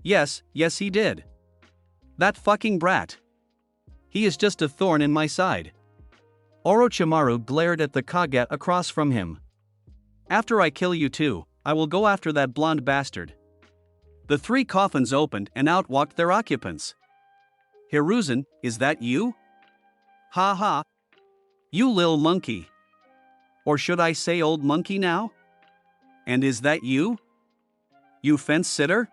Yes, he did. That fucking brat. He is just a thorn in my side. Orochimaru glared at the Kage across from him. After I kill you too, I will go after that blonde bastard. The 3 coffins opened and out walked their occupants. Hiruzen, is that you? Ha ha. You lil monkey. Or should I say old monkey now? And is that you? You fence sitter?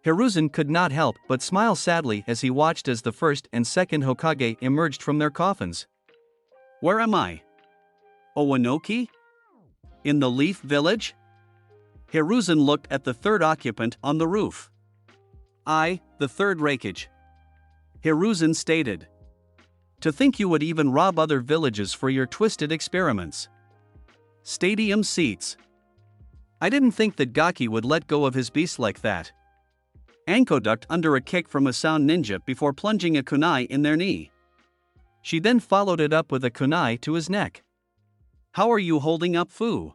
Hiruzen could not help but smile sadly as he watched as the first and second Hokage emerged from their coffins. Where am I? Owanoki? In the Leaf Village? Hiruzen looked at the 3rd occupant on the roof. I, the 3rd Raikage. Hiruzen stated. To think you would even rob other villages for your twisted experiments. Stadium seats. I didn't think that Gaki would let go of his beast like that. Anko ducked under a kick from a sound ninja before plunging a kunai in their knee. She then followed it up with a kunai to his neck. How are you holding up, Fu?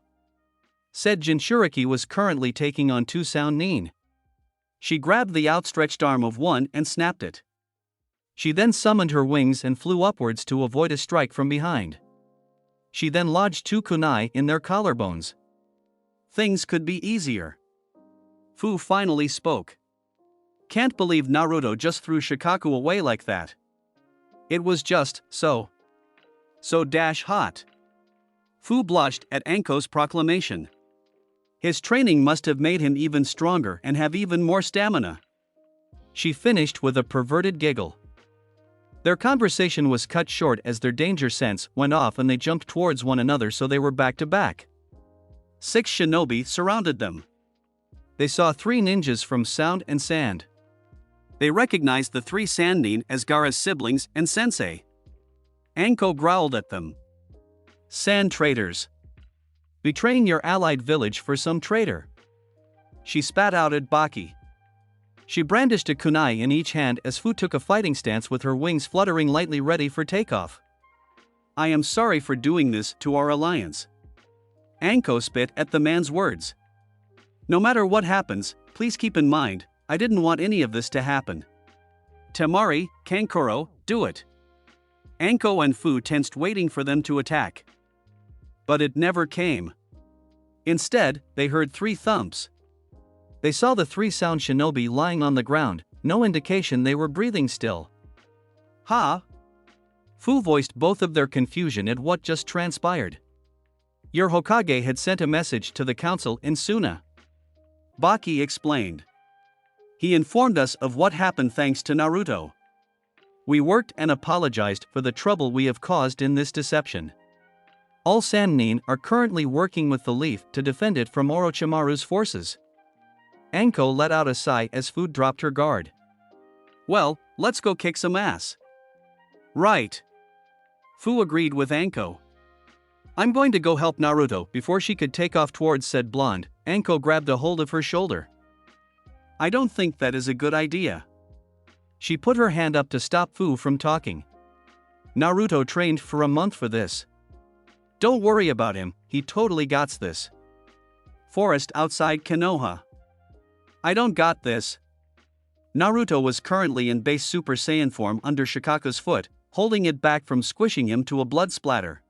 Said Jinchuriki was currently taking on 2 sound nin. She grabbed the outstretched arm of one and snapped it. She then summoned her wings and flew upwards to avoid a strike from behind. She then lodged 2 kunai in their collarbones. Things could be easier. Fu finally spoke. Can't believe Naruto just threw Shikaku away like that. It was just so hot. Fu blushed at Anko's proclamation. His training must have made him even stronger and have even more stamina. She finished with a perverted giggle. Their conversation was cut short as their danger sense went off and they jumped towards one another, so they were back to back. 6 shinobi surrounded them. They saw 3 ninjas from Sound and Sand. They recognized the 3 Sannin as Gaara's siblings and sensei. Anko growled at them. Sand traitors. Betraying your allied village for some traitor. She spat out at Baki. She brandished a kunai in each hand as Fu took a fighting stance with her wings fluttering lightly ready for takeoff. I am sorry for doing this to our alliance. Anko spit at the man's words. No matter what happens, please keep in mind, I didn't want any of this to happen. Temari, Kankuro, do it. Anko and Fu tensed waiting for them to attack. But it never came. Instead, they heard 3 thumps. They saw the 3 sound shinobi lying on the ground, no indication they were breathing still. Ha! Fu voiced both of their confusion at what just transpired. Your Hokage had sent a message to the council in Suna. Baki explained. He informed us of what happened thanks to Naruto. We worked and apologized for the trouble we have caused in this deception. All Sannin are currently working with the leaf to defend it from Orochimaru's forces. Anko let out a sigh as Food dropped her guard. Well, let's go kick some ass. Right. Fu agreed with Anko. I'm going to go help Naruto. Before she could take off towards said blonde, Anko grabbed a hold of her shoulder. I don't think that is a good idea. She put her hand up to stop Fu from talking. Naruto trained for a month for this. Don't worry about him, he totally gots this. Forest outside Konoha. I don't got this. Naruto was currently in base Super Saiyan form under Shikaku's foot, holding it back from squishing him to a blood splatter.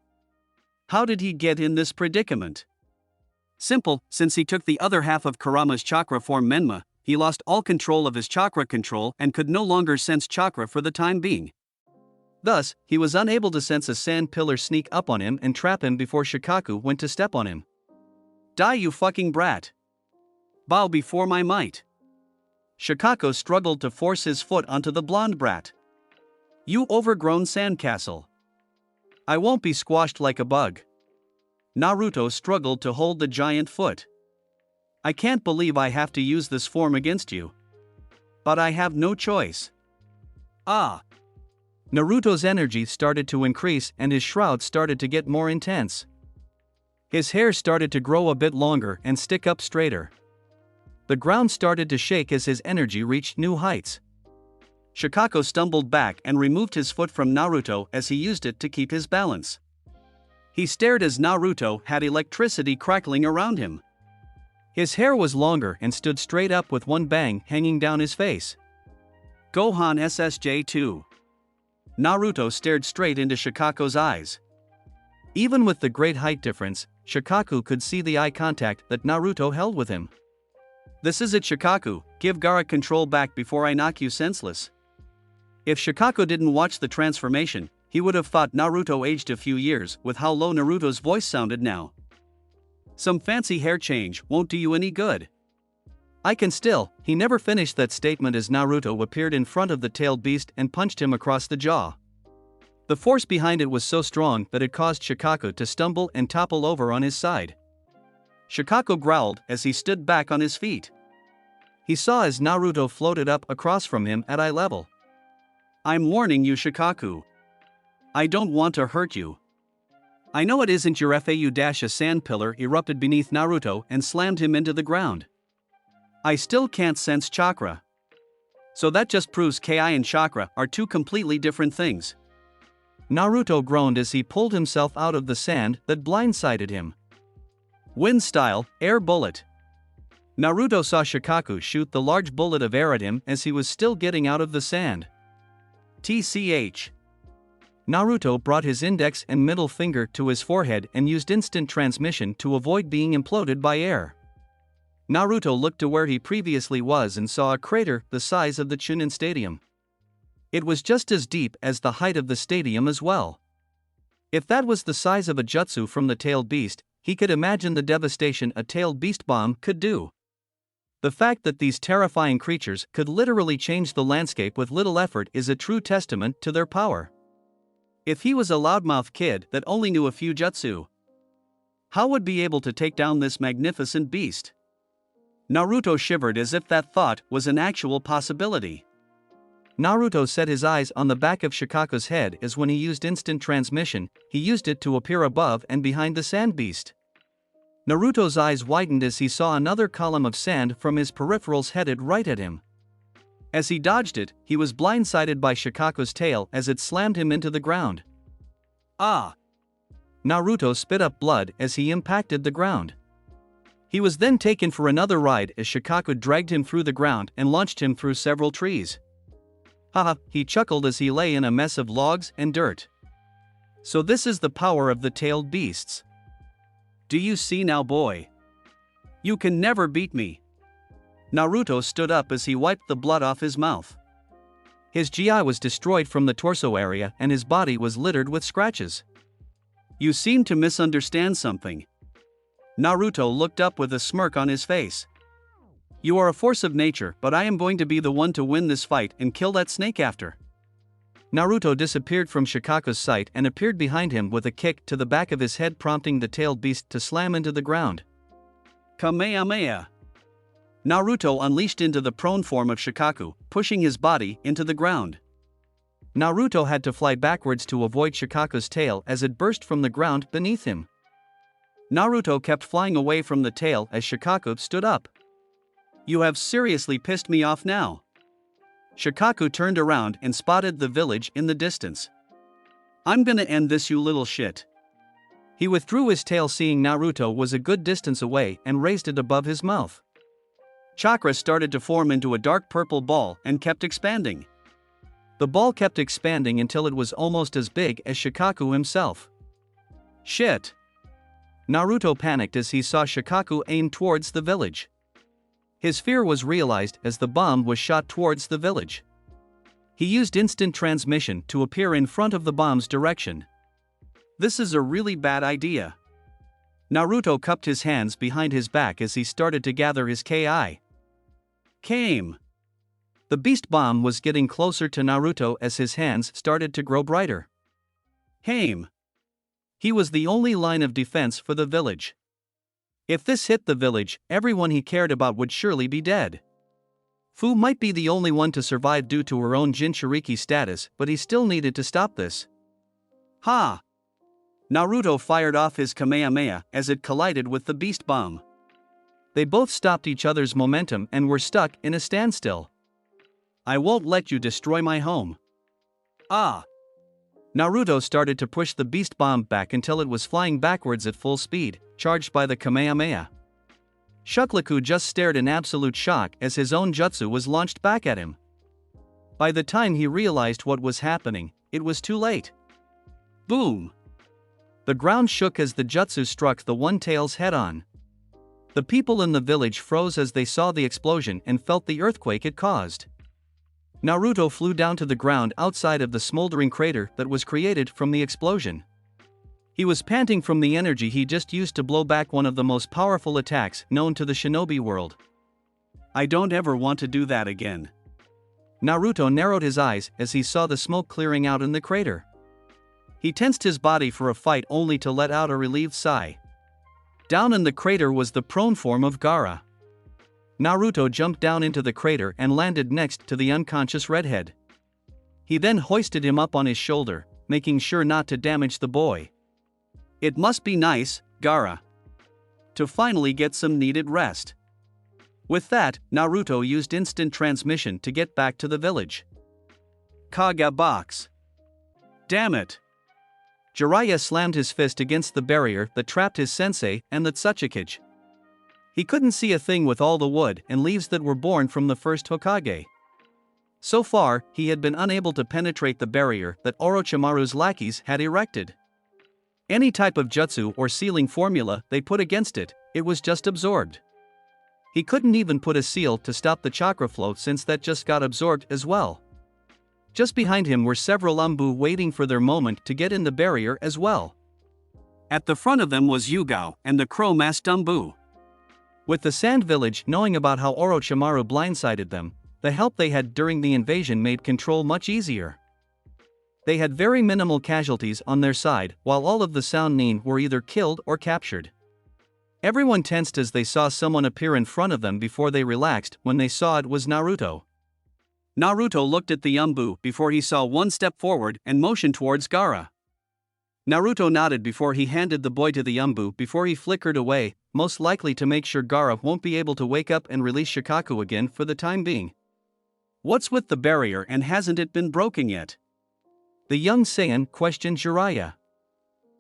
How did he get in this predicament? Simple, since he took the other half of Kurama's chakra form Menma, he lost all control of his chakra control and could no longer sense chakra for the time being. Thus, he was unable to sense a sand pillar sneak up on him and trap him before Shikaku went to step on him. Die you fucking brat! Bow before my might! Shikaku struggled to force his foot onto the blonde brat. You overgrown sandcastle! I won't be squashed like a bug. Naruto struggled to hold the giant foot. I can't believe I have to use this form against you. But I have no choice. Ah! Naruto's energy started to increase and his shroud started to get more intense. His hair started to grow a bit longer and stick up straighter. The ground started to shake as his energy reached new heights. Shikaku stumbled back and removed his foot from Naruto as he used it to keep his balance. He stared as Naruto had electricity crackling around him. His hair was longer and stood straight up with one bang hanging down his face. Gohan SSJ2. Naruto stared straight into Shikaku's eyes. Even with the great height difference, Shikaku could see the eye contact that Naruto held with him. This is it, Shikaku, give Gaara control back before I knock you senseless. If Shikaku didn't watch the transformation, he would have thought Naruto aged a few years with how low Naruto's voice sounded now. Some fancy hair change won't do you any good. I can still. He never finished that statement as Naruto appeared in front of the tailed beast and punched him across the jaw. The force behind it was so strong that it caused Shikaku to stumble and topple over on his side. Shikaku growled as he stood back on his feet. He saw as Naruto floated up across from him at eye level. I'm warning you, Shikaku. I don't want to hurt you. I know it isn't your FAU-a sand pillar erupted beneath Naruto and slammed him into the ground. I still can't sense chakra. So that just proves Ki and chakra are two completely different things. Naruto groaned as he pulled himself out of the sand that blindsided him. Wind style, air bullet. Naruto saw Shikaku shoot the large bullet of air at him as he was still getting out of the sand. TCH. Naruto brought his index and middle finger to his forehead and used instant transmission to avoid being imploded by air. Naruto looked to where he previously was and saw a crater the size of the Chunin Stadium. It was just as deep as the height of the stadium as well. If that was the size of a jutsu from the tailed beast, he could imagine the devastation a tailed beast bomb could do. The fact that these terrifying creatures could literally change the landscape with little effort is a true testament to their power. If he was a loudmouth kid that only knew a few jutsu, how would be able to take down this magnificent beast? Naruto shivered as if that thought was an actual possibility. Naruto set his eyes on the back of Shikaku's head as when he used instant transmission, he used it to appear above and behind the sand beast. Naruto's eyes widened as he saw another column of sand from his peripherals headed right at him. As he dodged it, he was blindsided by Shikaku's tail as it slammed him into the ground. Ah! Naruto spit up blood as he impacted the ground. He was then taken for another ride as Shikaku dragged him through the ground and launched him through several trees. Haha, he chuckled as he lay in a mess of logs and dirt. So this is the power of the tailed beasts. Do you see now, boy? You can never beat me. Naruto stood up as he wiped the blood off his mouth. His GI was destroyed from the torso area and his body was littered with scratches. You seem to misunderstand something. Naruto looked up with a smirk on his face. You are a force of nature, but I am going to be the one to win this fight and kill that snake after. Naruto disappeared from Shikaku's sight and appeared behind him with a kick to the back of his head, prompting the tailed beast to slam into the ground. Kamehameha. Naruto unleashed into the prone form of Shikaku, pushing his body into the ground. Naruto had to fly backwards to avoid Shikaku's tail as it burst from the ground beneath him. Naruto kept flying away from the tail as Shikaku stood up. You have seriously pissed me off now. Shikaku turned around and spotted the village in the distance. I'm gonna end this, you little shit. He withdrew his tail, seeing Naruto was a good distance away, and raised it above his mouth. Chakra started to form into a dark purple ball and kept expanding. The ball kept expanding until it was almost as big as Shikaku himself. Shit! Naruto panicked as he saw Shikaku aim towards the village. His fear was realized as the bomb was shot towards the village. He used instant transmission to appear in front of the bomb's direction. This is a really bad idea. Naruto cupped his hands behind his back as he started to gather his ki. Came. The beast bomb was getting closer to Naruto as his hands started to grow brighter. Came. He was the only line of defense for the village. If this hit the village, everyone he cared about would surely be dead. Fu might be the only one to survive due to her own Jinchuriki status, but he still needed to stop this. Ha! Naruto fired off his Kamehameha as it collided with the beast bomb. They both stopped each other's momentum and were stuck in a standstill. I won't let you destroy my home. Ah! Naruto started to push the beast bomb back until it was flying backwards at full speed, charged by the Kamehameha. Shuklaku just stared in absolute shock as his own jutsu was launched back at him. By the time he realized what was happening, it was too late. Boom! The ground shook as the jutsu struck the one-tail's head on. The people in the village froze as they saw the explosion and felt the earthquake it caused. Naruto flew down to the ground outside of the smoldering crater that was created from the explosion. He was panting from the energy he just used to blow back one of the most powerful attacks known to the shinobi world. I don't ever want to do that again. Naruto narrowed his eyes as he saw the smoke clearing out in the crater. He tensed his body for a fight only to let out a relieved sigh. Down in the crater was the prone form of Gaara. Naruto jumped down into the crater and landed next to the unconscious redhead. He then hoisted him up on his shoulder, making sure not to damage the boy. It must be nice, Gaara, to finally get some needed rest. With that, Naruto used instant transmission to get back to the village. Kaga box. Damn it! Jiraiya slammed his fist against the barrier that trapped his sensei and the Tsuchikage. He couldn't see a thing with all the wood and leaves that were born from the first Hokage. So far, he had been unable to penetrate the barrier that Orochimaru's lackeys had erected. Any type of jutsu or sealing formula they put against it, it was just absorbed. He couldn't even put a seal to stop the chakra flow since that just got absorbed as well. Just behind him were several Umbu waiting for their moment to get in the barrier as well. At the front of them was Yugao and the crow-masked Umbu. With the Sand Village knowing about how Orochimaru blindsided them, the help they had during the invasion made control much easier. They had very minimal casualties on their side, while all of the Sound Nin were either killed or captured. Everyone tensed as they saw someone appear in front of them before they relaxed when they saw it was Naruto. Naruto looked at the Umbu before he saw one step forward and motioned towards Gaara. Naruto nodded before he handed the boy to the Umbu before he flickered away, most likely to make sure Gaara won't be able to wake up and release Shikaku again for the time being. What's with the barrier and hasn't it been broken yet? The young Saiyan questioned Jiraiya.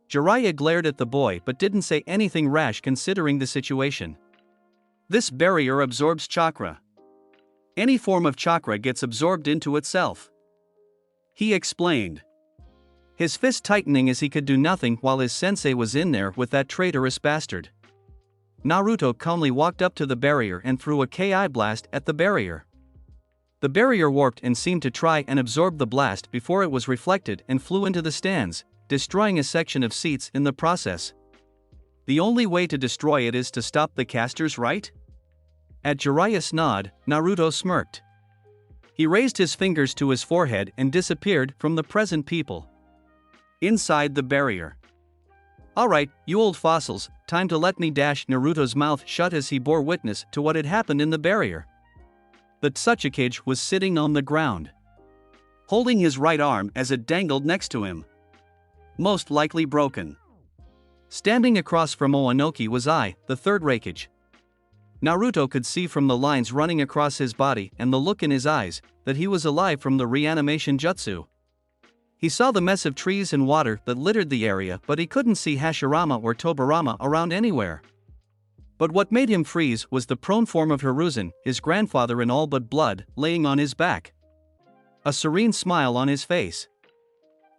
Jiraiya glared at the boy but didn't say anything rash considering the situation. This barrier absorbs chakra. Any form of chakra gets absorbed into itself. He explained. His fist tightening as he could do nothing while his sensei was in there with that traitorous bastard. Naruto calmly walked up to the barrier and threw a Ki blast at the barrier. The barrier warped and seemed to try and absorb the blast before it was reflected and flew into the stands, destroying a section of seats in the process. The only way to destroy it is to stop the casters, right? At Jiraiya's nod, Naruto smirked. He raised his fingers to his forehead and disappeared from the present people. Inside the barrier. Alright, you old fossils, time to let me dash. Naruto's mouth shut as he bore witness to what had happened in the barrier. The Tsuchikage was sitting on the ground, holding his right arm as it dangled next to him. Most likely broken. Standing across from Oanoki was I, the third Raikage. Naruto could see from the lines running across his body and the look in his eyes that he was alive from the reanimation jutsu. He saw the mess of trees and water that littered the area, but he couldn't see Hashirama or Tobirama around anywhere. But what made him freeze was the prone form of Hiruzen, his grandfather in all but blood, laying on his back. A serene smile on his face.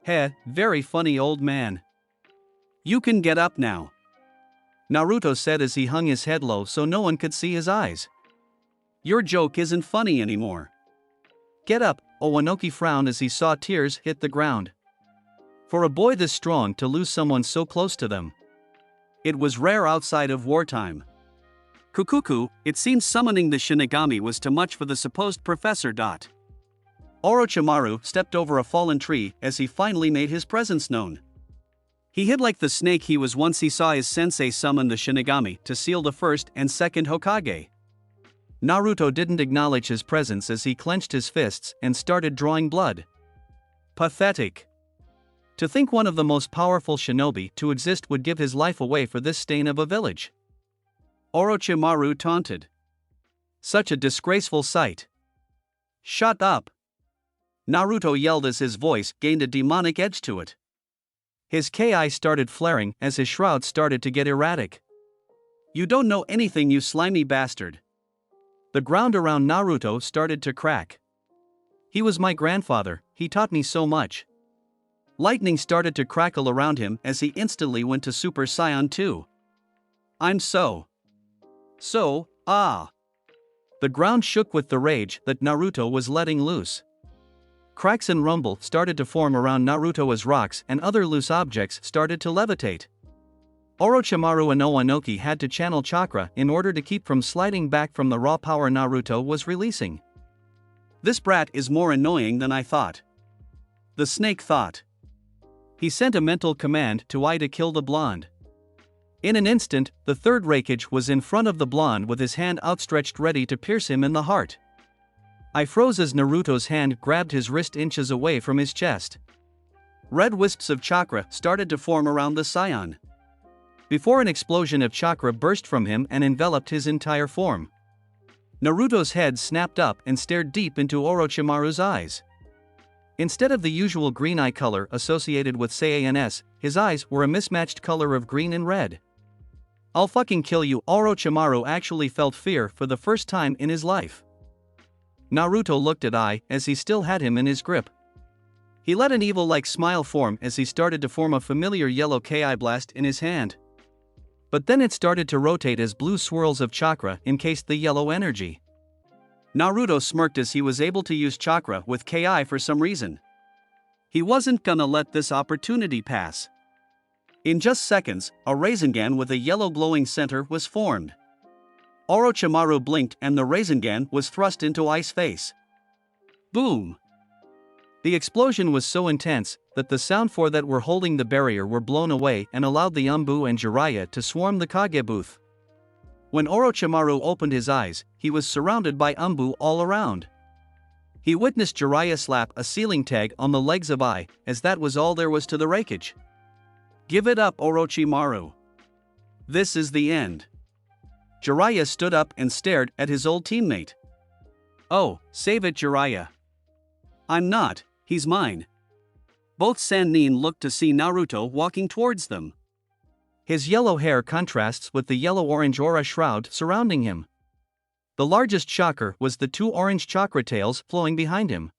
Heh, very funny old man. You can get up now, Naruto said as he hung his head low so no one could see his eyes. Your joke isn't funny anymore. Get up, Oanoki frowned as he saw tears hit the ground. For a boy this strong to lose someone so close to them. It was rare outside of wartime. Kukuku, it seems summoning the Shinigami was too much for the supposed professor. Orochimaru stepped over a fallen tree as he finally made his presence known. He hid like the snake he was once he saw his sensei summon the Shinigami to seal the first and second Hokage. Naruto didn't acknowledge his presence as he clenched his fists and started drawing blood. Pathetic. To think one of the most powerful shinobi to exist would give his life away for this stain of a village. Orochimaru taunted. Such a disgraceful sight. Shut up! Naruto yelled as his voice gained a demonic edge to it. His ki started flaring as his shroud started to get erratic. You don't know anything, you slimy bastard. The ground around Naruto started to crack. He was my grandfather, he taught me so much. Lightning started to crackle around him as he instantly went to Super Saiyan 2. I'm so. The ground shook with the rage that Naruto was letting loose. Cracks and rumble started to form around Naruto as rocks and other loose objects started to levitate. Orochimaru and Oanoki had to channel chakra in order to keep from sliding back from the raw power Naruto was releasing. This brat is more annoying than I thought. The snake thought. He sent a mental command to I to kill the blonde. In an instant, the third Raikage was in front of the blonde with his hand outstretched ready to pierce him in the heart. I froze as Naruto's hand grabbed his wrist inches away from his chest. Red wisps of chakra started to form around the Saiyan. Before an explosion of chakra burst from him and enveloped his entire form. Naruto's head snapped up and stared deep into Orochimaru's eyes. Instead of the usual green eye color associated with Saiyans, his eyes were a mismatched color of green and red. I'll fucking kill you. Orochimaru actually felt fear for the first time in his life. Naruto looked at I as he still had him in his grip. He let an evil-like smile form as he started to form a familiar yellow ki blast in his hand. But then it started to rotate as blue swirls of chakra encased the yellow energy. Naruto smirked as he was able to use chakra with ki for some reason. He wasn't gonna let this opportunity pass. In just seconds, a Rasengan with a yellow glowing center was formed. Orochimaru blinked and the Rasengan was thrust into I's face. Boom! The explosion was so intense that the sound for that were holding the barrier were blown away and allowed the Anbu and Jiraiya to swarm the Kage booth. When Orochimaru opened his eyes, he was surrounded by Anbu all around. He witnessed Jiraiya slap a ceiling tag on the legs of I, as that was all there was to the Raikage. Give it up, Orochimaru. This is the end. Jiraiya stood up and stared at his old teammate. Oh, save it, Jiraiya. I'm not, he's mine. Both Sannin looked to see Naruto walking towards them. His yellow hair contrasts with the yellow-orange aura shroud surrounding him. The largest shocker was the two orange chakra tails flowing behind him.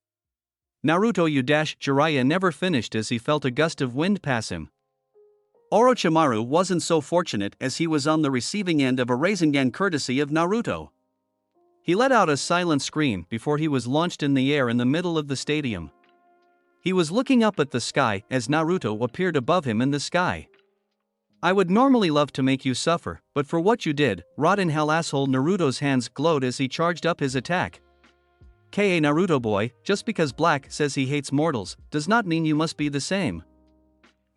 Naruto Jiraiya never finished as he felt a gust of wind pass him. Orochimaru wasn't so fortunate as he was on the receiving end of a Rasengan courtesy of Naruto. He let out a silent scream before he was launched in the air in the middle of the stadium. He was looking up at the sky as Naruto appeared above him in the sky. I would normally love to make you suffer, but for what you did, rot in hell asshole. Naruto's hands glowed as he charged up his attack. Ka Naruto boy, just because Black says he hates mortals, does not mean you must be the same.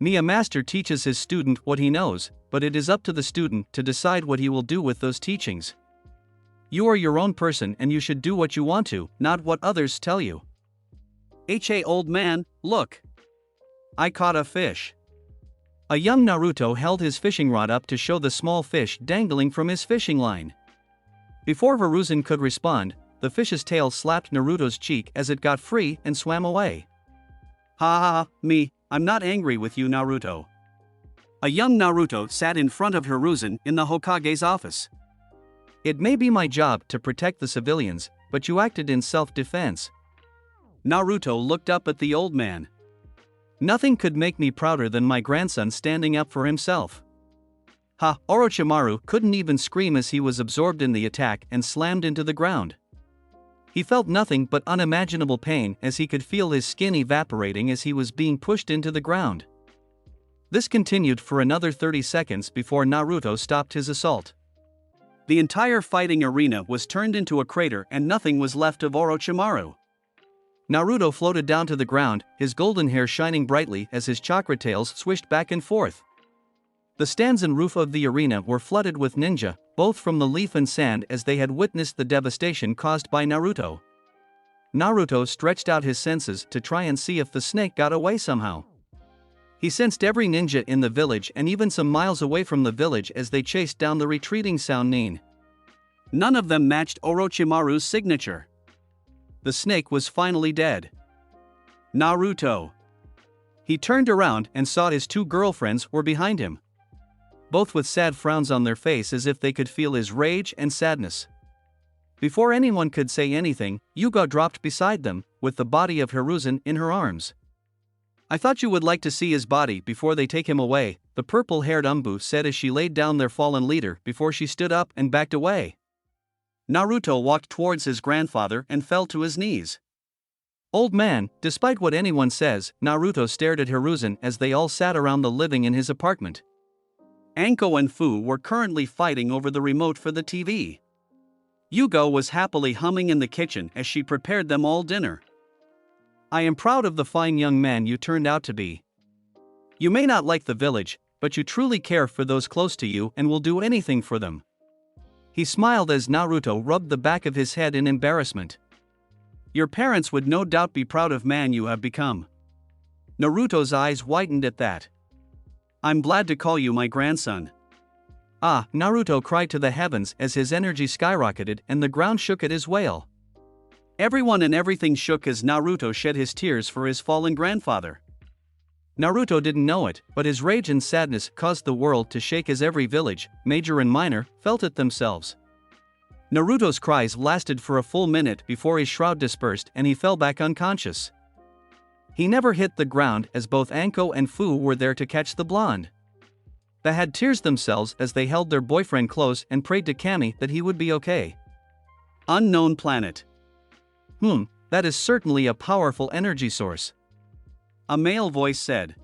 A master teaches his student what he knows, but it is up to the student to decide what he will do with those teachings. You are your own person and you should do what you want to, not what others tell you. Hey old man, look. I caught a fish. A young Naruto held his fishing rod up to show the small fish dangling from his fishing line. Before Hiruzen could respond, the fish's tail slapped Naruto's cheek as it got free and swam away. Ha ha ha, I'm not angry with you, Naruto. A young Naruto sat in front of Hiruzen in the Hokage's office. It may be my job to protect the civilians, but you acted in self-defense. Naruto looked up at the old man. Nothing could make me prouder than my grandson standing up for himself. Orochimaru couldn't even scream as he was absorbed in the attack and slammed into the ground. He felt nothing but unimaginable pain as he could feel his skin evaporating as he was being pushed into the ground. This continued for another 30 seconds before Naruto stopped his assault. The entire fighting arena was turned into a crater and nothing was left of Orochimaru. Naruto floated down to the ground, his golden hair shining brightly as his chakra tails swished back and forth. The stands and roof of the arena were flooded with ninja, both from the leaf and sand as they had witnessed the devastation caused by Naruto. Naruto stretched out his senses to try and see if the snake got away somehow. He sensed every ninja in the village and even some miles away from the village as they chased down the retreating Sannin. None of them matched Orochimaru's signature. The snake was finally dead. Naruto. He turned around and saw his two girlfriends were behind him, both with sad frowns on their face as if they could feel his rage and sadness. Before anyone could say anything, Yuga dropped beside them, with the body of Hiruzen in her arms. I thought you would like to see his body before they take him away, the purple-haired Umbu said as she laid down their fallen leader before she stood up and backed away. Naruto walked towards his grandfather and fell to his knees. Old man, despite what anyone says, Naruto stared at Hiruzen as they all sat around the living in his apartment. Anko and Fu were currently fighting over the remote for the TV. Yugo was happily humming in the kitchen as she prepared them all dinner. I am proud of the fine young man you turned out to be. You may not like the village, but you truly care for those close to you and will do anything for them. He smiled as Naruto rubbed the back of his head in embarrassment. Your parents would no doubt be proud of man you have become. Naruto's eyes widened at that. I'm glad to call you my grandson. Naruto cried to the heavens as his energy skyrocketed and the ground shook at his wail. Everyone and everything shook as Naruto shed his tears for his fallen grandfather. Naruto didn't know it, but his rage and sadness caused the world to shake as every village, major and minor, felt it themselves. Naruto's cries lasted for a full minute before his shroud dispersed and he fell back unconscious. He never hit the ground as both Anko and Fu were there to catch the blonde. They had tears themselves as they held their boyfriend close and prayed to Kami that he would be okay. Unknown planet. That is certainly a powerful energy source. A male voice said.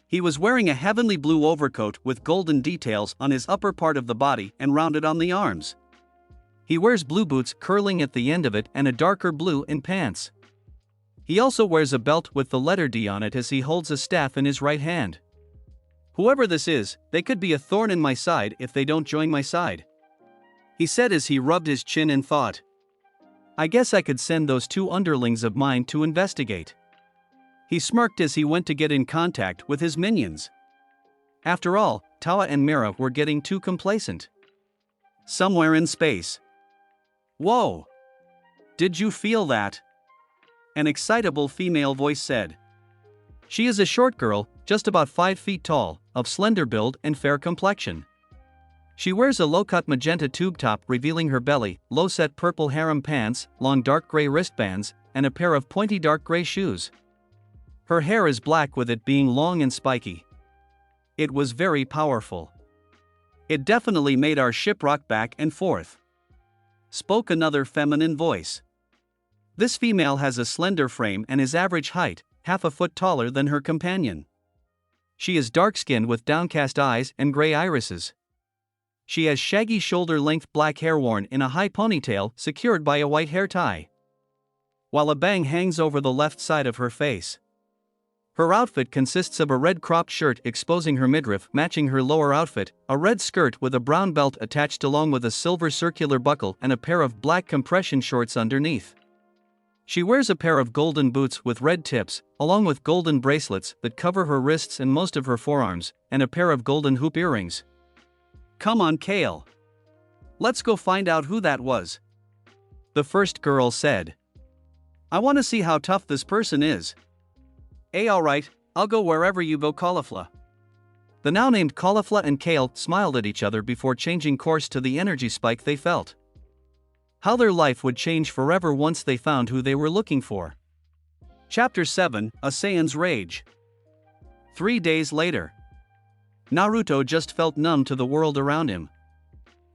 He was wearing a heavenly blue overcoat with golden details on his upper part of the body and rounded on the arms. He wears blue boots curling at the end of it and a darker blue in pants. He also wears a belt with the letter D on it as he holds a staff in his right hand. Whoever this is, they could be a thorn in my side if they don't join my side. He said as he rubbed his chin in thought. I guess I could send those two underlings of mine to investigate. He smirked as he went to get in contact with his minions. After all, Tawa and Mira were getting too complacent. Somewhere in space. Whoa! Did you feel that? An excitable female voice said. She is a short girl, just about 5 feet tall, of slender build and fair complexion. She wears a low-cut magenta tube top revealing her belly, low-set purple harem pants, long dark gray wristbands, and a pair of pointy dark gray shoes. Her hair is black with it being long and spiky. It was very powerful. It definitely made our ship rock back and forth. Spoke another feminine voice. This female has a slender frame and is average height, half a foot taller than her companion. She is dark-skinned with downcast eyes and gray irises. She has shaggy shoulder-length black hair worn in a high ponytail secured by a white hair tie, while a bang hangs over the left side of her face. Her outfit consists of a red cropped shirt exposing her midriff matching her lower outfit, a red skirt with a brown belt attached along with a silver circular buckle and a pair of black compression shorts underneath. She wears a pair of golden boots with red tips, along with golden bracelets that cover her wrists and most of her forearms, and a pair of golden hoop earrings. "Come on, Kale. Let's go find out who that was," the first girl said. "I want to see how tough this person is." Alright, I'll go wherever you go, Caulifla." The now named Caulifla and Kale smiled at each other before changing course to the energy spike they felt. How their life would change forever once they found who they were looking for. Chapter 7, A Saiyan's Rage. 3 days later. Naruto just felt numb to the world around him.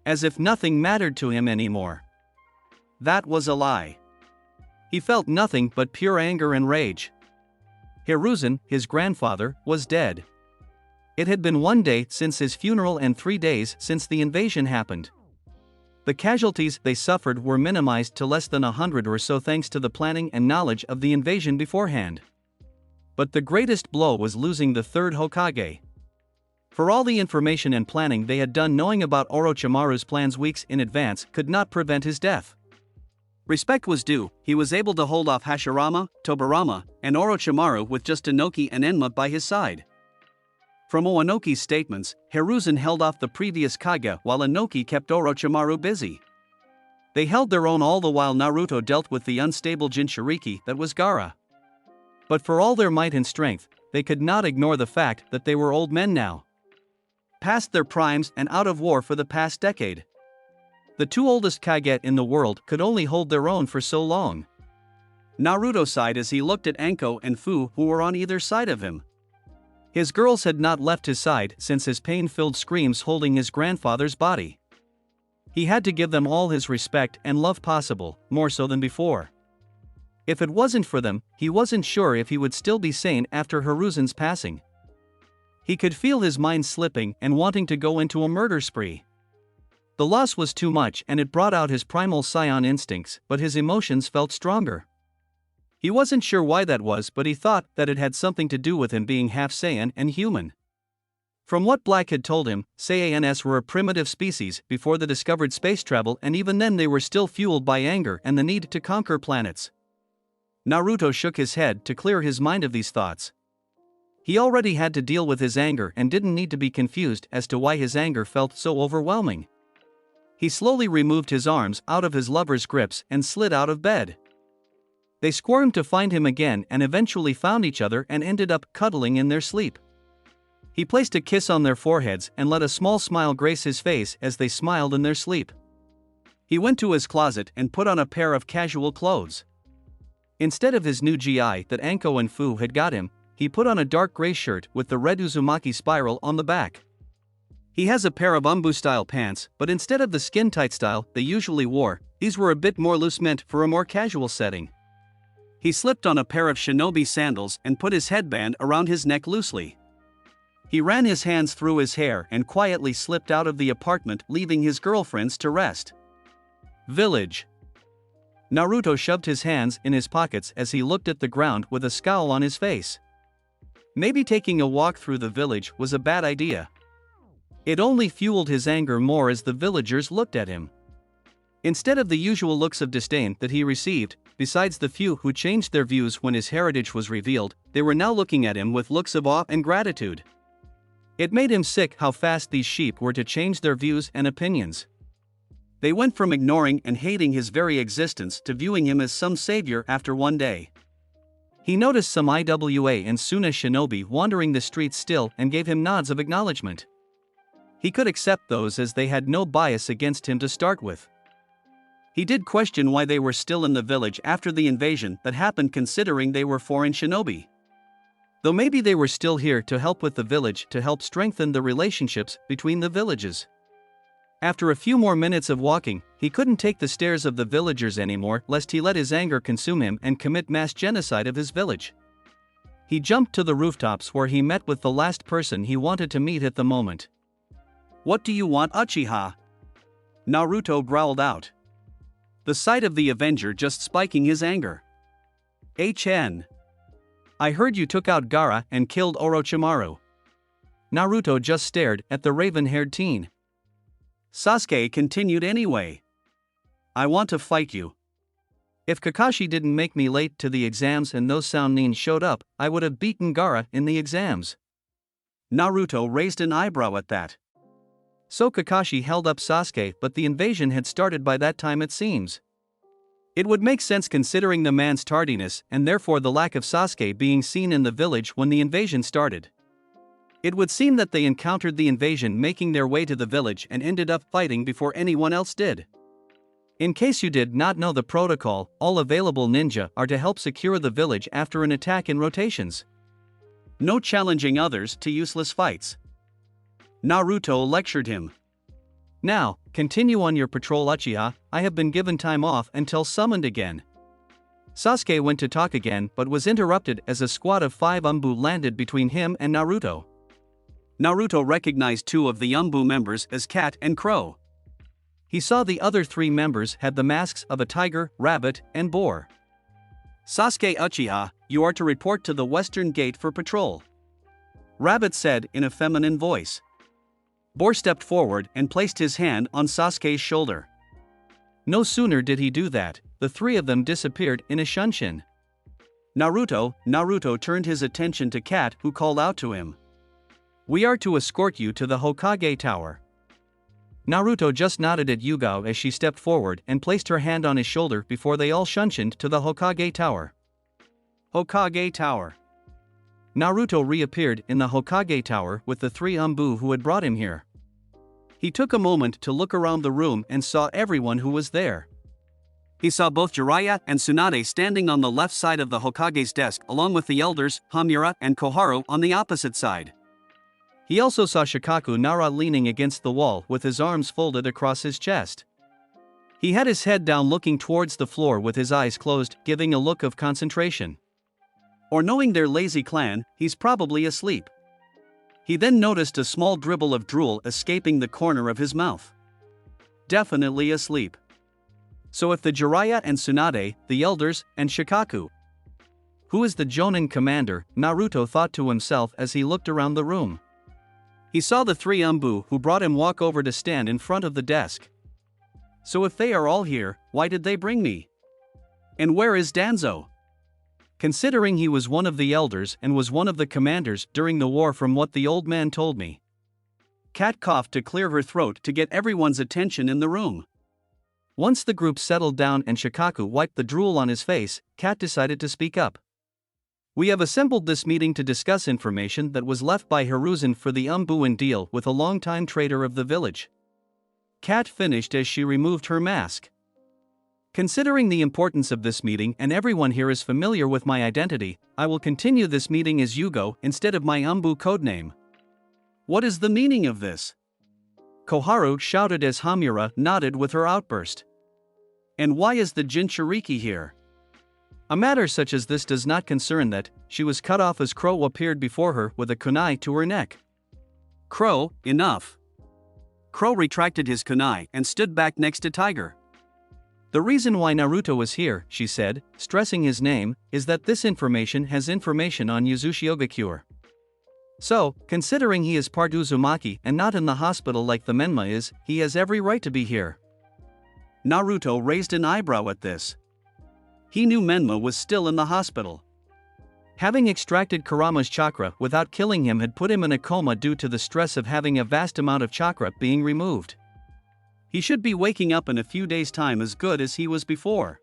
As if nothing mattered to him anymore. That was a lie. He felt nothing but pure anger and rage. Hiruzen, his grandfather, was dead. It had been 1 day since his funeral and 3 days since the invasion happened. The casualties they suffered were minimized to less than 100 or so thanks to the planning and knowledge of the invasion beforehand. But the greatest blow was losing the third Hokage. For all the information and planning they had done, knowing about Orochimaru's plans weeks in advance could not prevent his death. Respect was due, he was able to hold off Hashirama, Tobirama, and Orochimaru with just Inoki and Enma by his side. From Inoki's statements, Hiruzen held off the previous Kage while Inoki kept Orochimaru busy. They held their own all the while Naruto dealt with the unstable Jinchuriki that was Gaara. But for all their might and strength, they could not ignore the fact that they were old men now. Past their primes and out of war for the past decade. The two oldest Kage in the world could only hold their own for so long. Naruto sighed as he looked at Anko and Fu, who were on either side of him. His girls had not left his side since his pain-filled screams holding his grandfather's body. He had to give them all his respect and love possible, more so than before. If it wasn't for them, he wasn't sure if he would still be sane after Hiruzen's passing. He could feel his mind slipping and wanting to go into a murder spree. The loss was too much and it brought out his primal scion instincts, but his emotions felt stronger. He wasn't sure why that was, but he thought that it had something to do with him being half Saiyan and human. From what Black had told him, Saiyans were a primitive species before the discovered space travel, and even then they were still fueled by anger and the need to conquer planets. Naruto shook his head to clear his mind of these thoughts. He already had to deal with his anger and didn't need to be confused as to why his anger felt so overwhelming. He slowly removed his arms out of his lover's grips and slid out of bed. They squirmed to find him again and eventually found each other and ended up cuddling in their sleep. He placed a kiss on their foreheads and let a small smile grace his face as they smiled in their sleep. He went to his closet and put on a pair of casual clothes. Instead of his new GI that Anko and Fu had got him, he put on a dark gray shirt with the red Uzumaki spiral on the back. He has a pair of Umbu-style pants, but instead of the skin-tight style they usually wore, these were a bit more loose, meant for a more casual setting. He slipped on a pair of shinobi sandals and put his headband around his neck loosely. He ran his hands through his hair and quietly slipped out of the apartment, leaving his girlfriends to rest. Village. Naruto shoved his hands in his pockets as he looked at the ground with a scowl on his face. Maybe taking a walk through the village was a bad idea. It only fueled his anger more as the villagers looked at him. Instead of the usual looks of disdain that he received, besides the few who changed their views when his heritage was revealed, they were now looking at him with looks of awe and gratitude. It made him sick how fast these sheep were to change their views and opinions. They went from ignoring and hating his very existence to viewing him as some savior after 1 day. He noticed some IWA and Suna shinobi wandering the streets still and gave him nods of acknowledgement. He could accept those as they had no bias against him to start with. He did question why they were still in the village after the invasion that happened, considering they were foreign shinobi. Though maybe they were still here to help with the village, to help strengthen the relationships between the villages. After a few more minutes of walking, he couldn't take the stares of the villagers anymore lest he let his anger consume him and commit mass genocide of his village. He jumped to the rooftops where he met with the last person he wanted to meet at the moment. "What do you want, Uchiha?" Naruto growled out. The sight of the Avenger just spiking his anger. "HN. I heard you took out Gaara and killed Orochimaru." Naruto just stared at the raven-haired teen. Sasuke continued anyway. "I want to fight you. If Kakashi didn't make me late to the exams and those Sannin showed up, I would have beaten Gaara in the exams." Naruto raised an eyebrow at that. So Kakashi held up Sasuke, but the invasion had started by that time it seems. It would make sense considering the man's tardiness and therefore the lack of Sasuke being seen in the village when the invasion started. It would seem that they encountered the invasion making their way to the village and ended up fighting before anyone else did. In case you did not know the protocol, all available ninja are to help secure the village after an attack in rotations. No challenging others to useless fights. Naruto lectured him. "Now, continue on your patrol, Uchiha. I have been given time off until summoned again." Sasuke went to talk again but was interrupted as a squad of 5 Umbu landed between him and Naruto. Naruto recognized 2 of the Umbu members as Cat and Crow. He saw the other 3 members had the masks of a tiger, rabbit, and boar. "Sasuke Uchiha, you are to report to the western gate for patrol," Rabbit said in a feminine voice. Boar stepped forward and placed his hand on Sasuke's shoulder. No sooner did he do that, the 3 of them disappeared in a shunshin. Naruto turned his attention to Cat, who called out to him. "We are to escort you to the Hokage Tower." Naruto just nodded at Yugao as she stepped forward and placed her hand on his shoulder before they all shunshined to the Hokage Tower. Hokage Tower. Naruto reappeared in the Hokage Tower with the 3 Umbu who had brought him here. He took a moment to look around the room and saw everyone who was there. He saw both Jiraiya and Tsunade standing on the left side of the Hokage's desk along with the elders, Hamura and Koharu on the opposite side. He also saw Shikaku Nara leaning against the wall with his arms folded across his chest. He had his head down looking towards the floor with his eyes closed, giving a look of concentration. Or knowing their lazy clan, he's probably asleep. He then noticed a small dribble of drool escaping the corner of his mouth. Definitely asleep. So if the Jiraiya and Tsunade, the elders, and Shikaku. Who is the Jonin commander? Naruto thought to himself as he looked around the room. He saw the 3 Umbu who brought him walk over to stand in front of the desk. So if they are all here, why did they bring me? And where is Danzo? Considering he was one of the elders and was one of the commanders during the war from what the old man told me. Kat coughed to clear her throat to get everyone's attention in the room. Once the group settled down and Shikaku wiped the drool on his face, Kat decided to speak up. "We have assembled this meeting to discuss information that was left by Hiruzen for the Umbu and deal with a longtime trader of the village." Kat finished as she removed her mask. "Considering the importance of this meeting and everyone here is familiar with my identity, I will continue this meeting as Yugo instead of my Umbu codename." "What is the meaning of this?" Koharu shouted as Hamura nodded with her outburst. "And why is the Jinchuriki here?" A matter such as this does not concern that. She was cut off as Crow appeared before her with a kunai to her neck. "Crow, enough." Crow retracted his kunai and stood back next to Tiger. "The reason why Naruto was here," she said, stressing his name, "is that this information has information on Uzushiogakure. So, considering he is part Uzumaki and not in the hospital like the Menma is, he has every right to be here." Naruto raised an eyebrow at this. He knew Menma was still in the hospital. Having extracted Kurama's chakra without killing him had put him in a coma due to the stress of having a vast amount of chakra being removed. He should be waking up in a few days' time as good as he was before.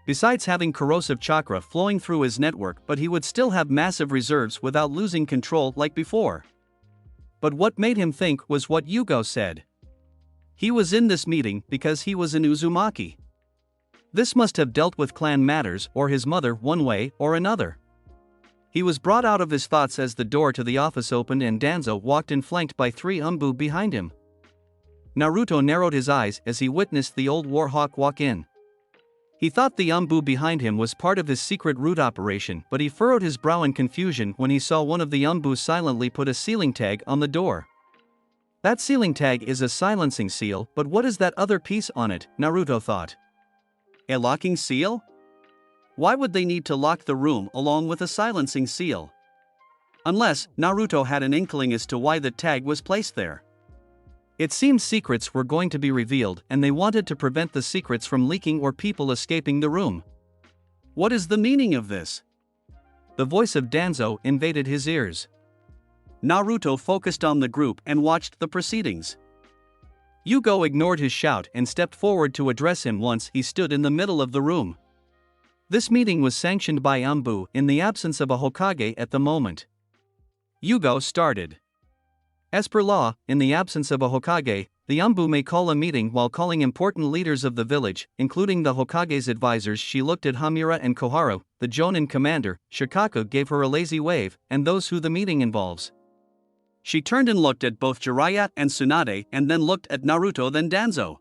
Besides having corrosive chakra flowing through his network, but he would still have massive reserves without losing control like before. But what made him think was what Yugo said. He was in this meeting because he was an Uzumaki. This must have dealt with clan matters or his mother one way or another. He was brought out of his thoughts as the door to the office opened and Danzo walked in flanked by 3 Umbu behind him. Naruto narrowed his eyes as he witnessed the old warhawk walk in. He thought the Umbu behind him was part of his secret root operation, but he furrowed his brow in confusion when he saw one of the Umbu silently put a sealing tag on the door. That sealing tag is a silencing seal, but what is that other piece on it? Naruto thought. A locking seal? Why would they need to lock the room along with a silencing seal? Unless Naruto had an inkling as to why the tag was placed there. It seemed secrets were going to be revealed, and they wanted to prevent the secrets from leaking or people escaping the room. What is the meaning of this? The voice of Danzo invaded his ears. Naruto focused on the group and watched the proceedings. Yugo ignored his shout and stepped forward to address him once he stood in the middle of the room. This meeting was sanctioned by Umbu in the absence of a Hokage at the moment. Yugo started. As per law, in the absence of a Hokage, the Umbu may call a meeting while calling important leaders of the village, including the Hokage's advisors. She looked at Hamura and Koharu, the Jonin commander. Shikaku gave her a lazy wave, and those who the meeting involves. She turned and looked at both Jiraiya and Tsunade and then looked at Naruto then Danzo.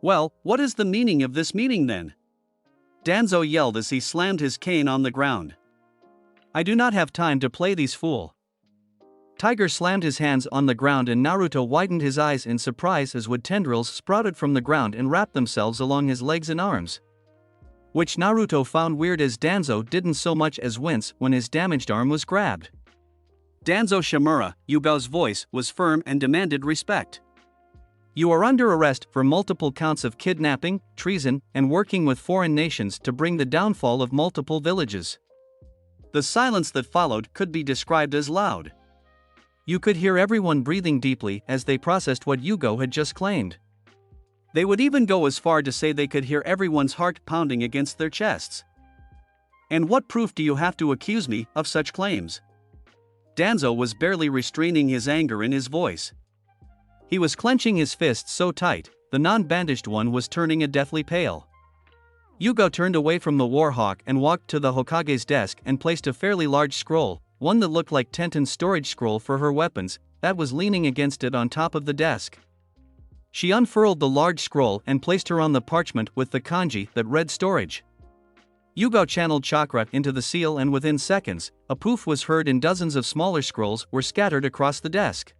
Well, what is the meaning of this meeting then? Danzo yelled as he slammed his cane on the ground. I do not have time to play these fool. Tiger slammed his hands on the ground and Naruto widened his eyes in surprise as wood tendrils sprouted from the ground and wrapped themselves along his legs and arms. Which Naruto found weird as Danzo didn't so much as wince when his damaged arm was grabbed. Danzo Shimura, Yugo's voice was firm and demanded respect. You are under arrest for multiple counts of kidnapping, treason, and working with foreign nations to bring the downfall of multiple villages. The silence that followed could be described as loud. You could hear everyone breathing deeply as they processed what Yugo had just claimed. They would even go as far to say they could hear everyone's heart pounding against their chests. And what proof do you have to accuse me of such claims? Danzo was barely restraining his anger in his voice. He was clenching his fists so tight, the non-bandaged one was turning a deathly pale. Yugo turned away from the Warhawk and walked to the Hokage's desk and placed a fairly large scroll, one that looked like Tenten's storage scroll for her weapons, that was leaning against it on top of the desk. She unfurled the large scroll and placed her on the parchment with the kanji that read storage. Yugo channeled chakra into the seal and within seconds, a poof was heard and dozens of smaller scrolls were scattered across the desk.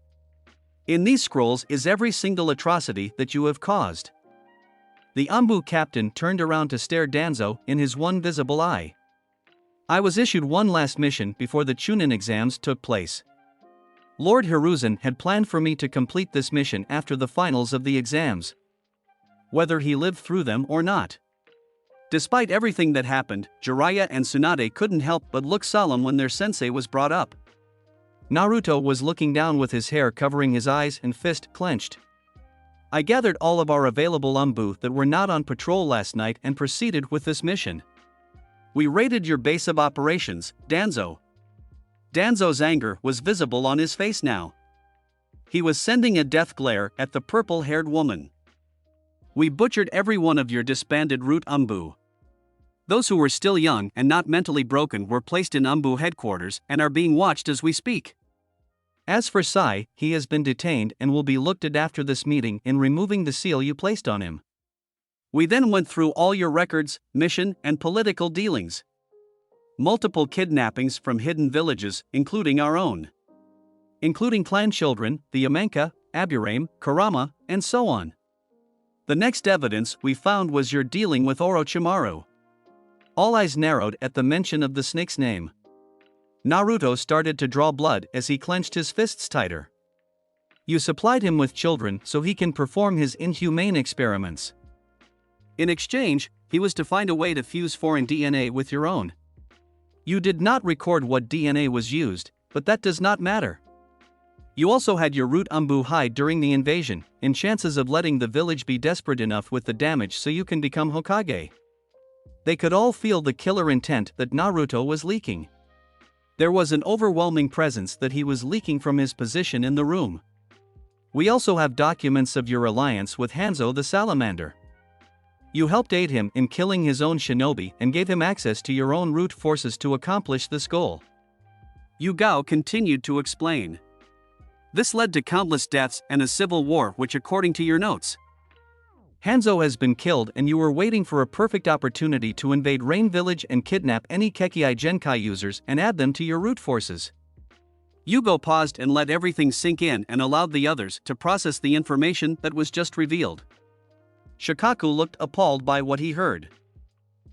In these scrolls is every single atrocity that you have caused. The Umbu captain turned around to stare Danzo in his one visible eye. I was issued one last mission before the Chunin exams took place. Lord Hiruzen had planned for me to complete this mission after the finals of the exams. Whether he lived through them or not. Despite everything that happened, Jiraiya and Tsunade couldn't help but look solemn when their sensei was brought up. Naruto was looking down with his hair covering his eyes and fist clenched. I gathered all of our available Umbu that were not on patrol last night and proceeded with this mission. We raided your base of operations, Danzo. Danzo's anger was visible on his face now. He was sending a death glare at the purple-haired woman. We butchered every one of your disbanded root Umbu. Those who were still young and not mentally broken were placed in Umbu headquarters and are being watched as we speak. As for Sai, he has been detained and will be looked at after this meeting in removing the seal you placed on him. We then went through all your records, mission, and political dealings. Multiple kidnappings from hidden villages, including our own. Including clan children, the Yamenka, Aburame, Kurama, and so on. The next evidence we found was your dealing with Orochimaru. All eyes narrowed at the mention of the snake's name. Naruto started to draw blood as he clenched his fists tighter. You supplied him with children so he can perform his inhumane experiments. In exchange, he was to find a way to fuse foreign DNA with your own. You did not record what DNA was used, but that does not matter. You also had your root Umbu hide during the invasion, in chances of letting the village be desperate enough with the damage so you can become Hokage. They could all feel the killer intent that Naruto was leaking. There was an overwhelming presence that he was leaking from his position in the room. We also have documents of your alliance with Hanzo the Salamander. You helped aid him in killing his own shinobi and gave him access to your own root forces to accomplish this goal. Yugao continued to explain. This led to countless deaths and a civil war which, according to your notes, Hanzo has been killed and you were waiting for a perfect opportunity to invade Rain Village and kidnap any Kekii Genkai users and add them to your root forces. Yugo paused and let everything sink in and allowed the others to process the information that was just revealed. Shikaku looked appalled by what he heard.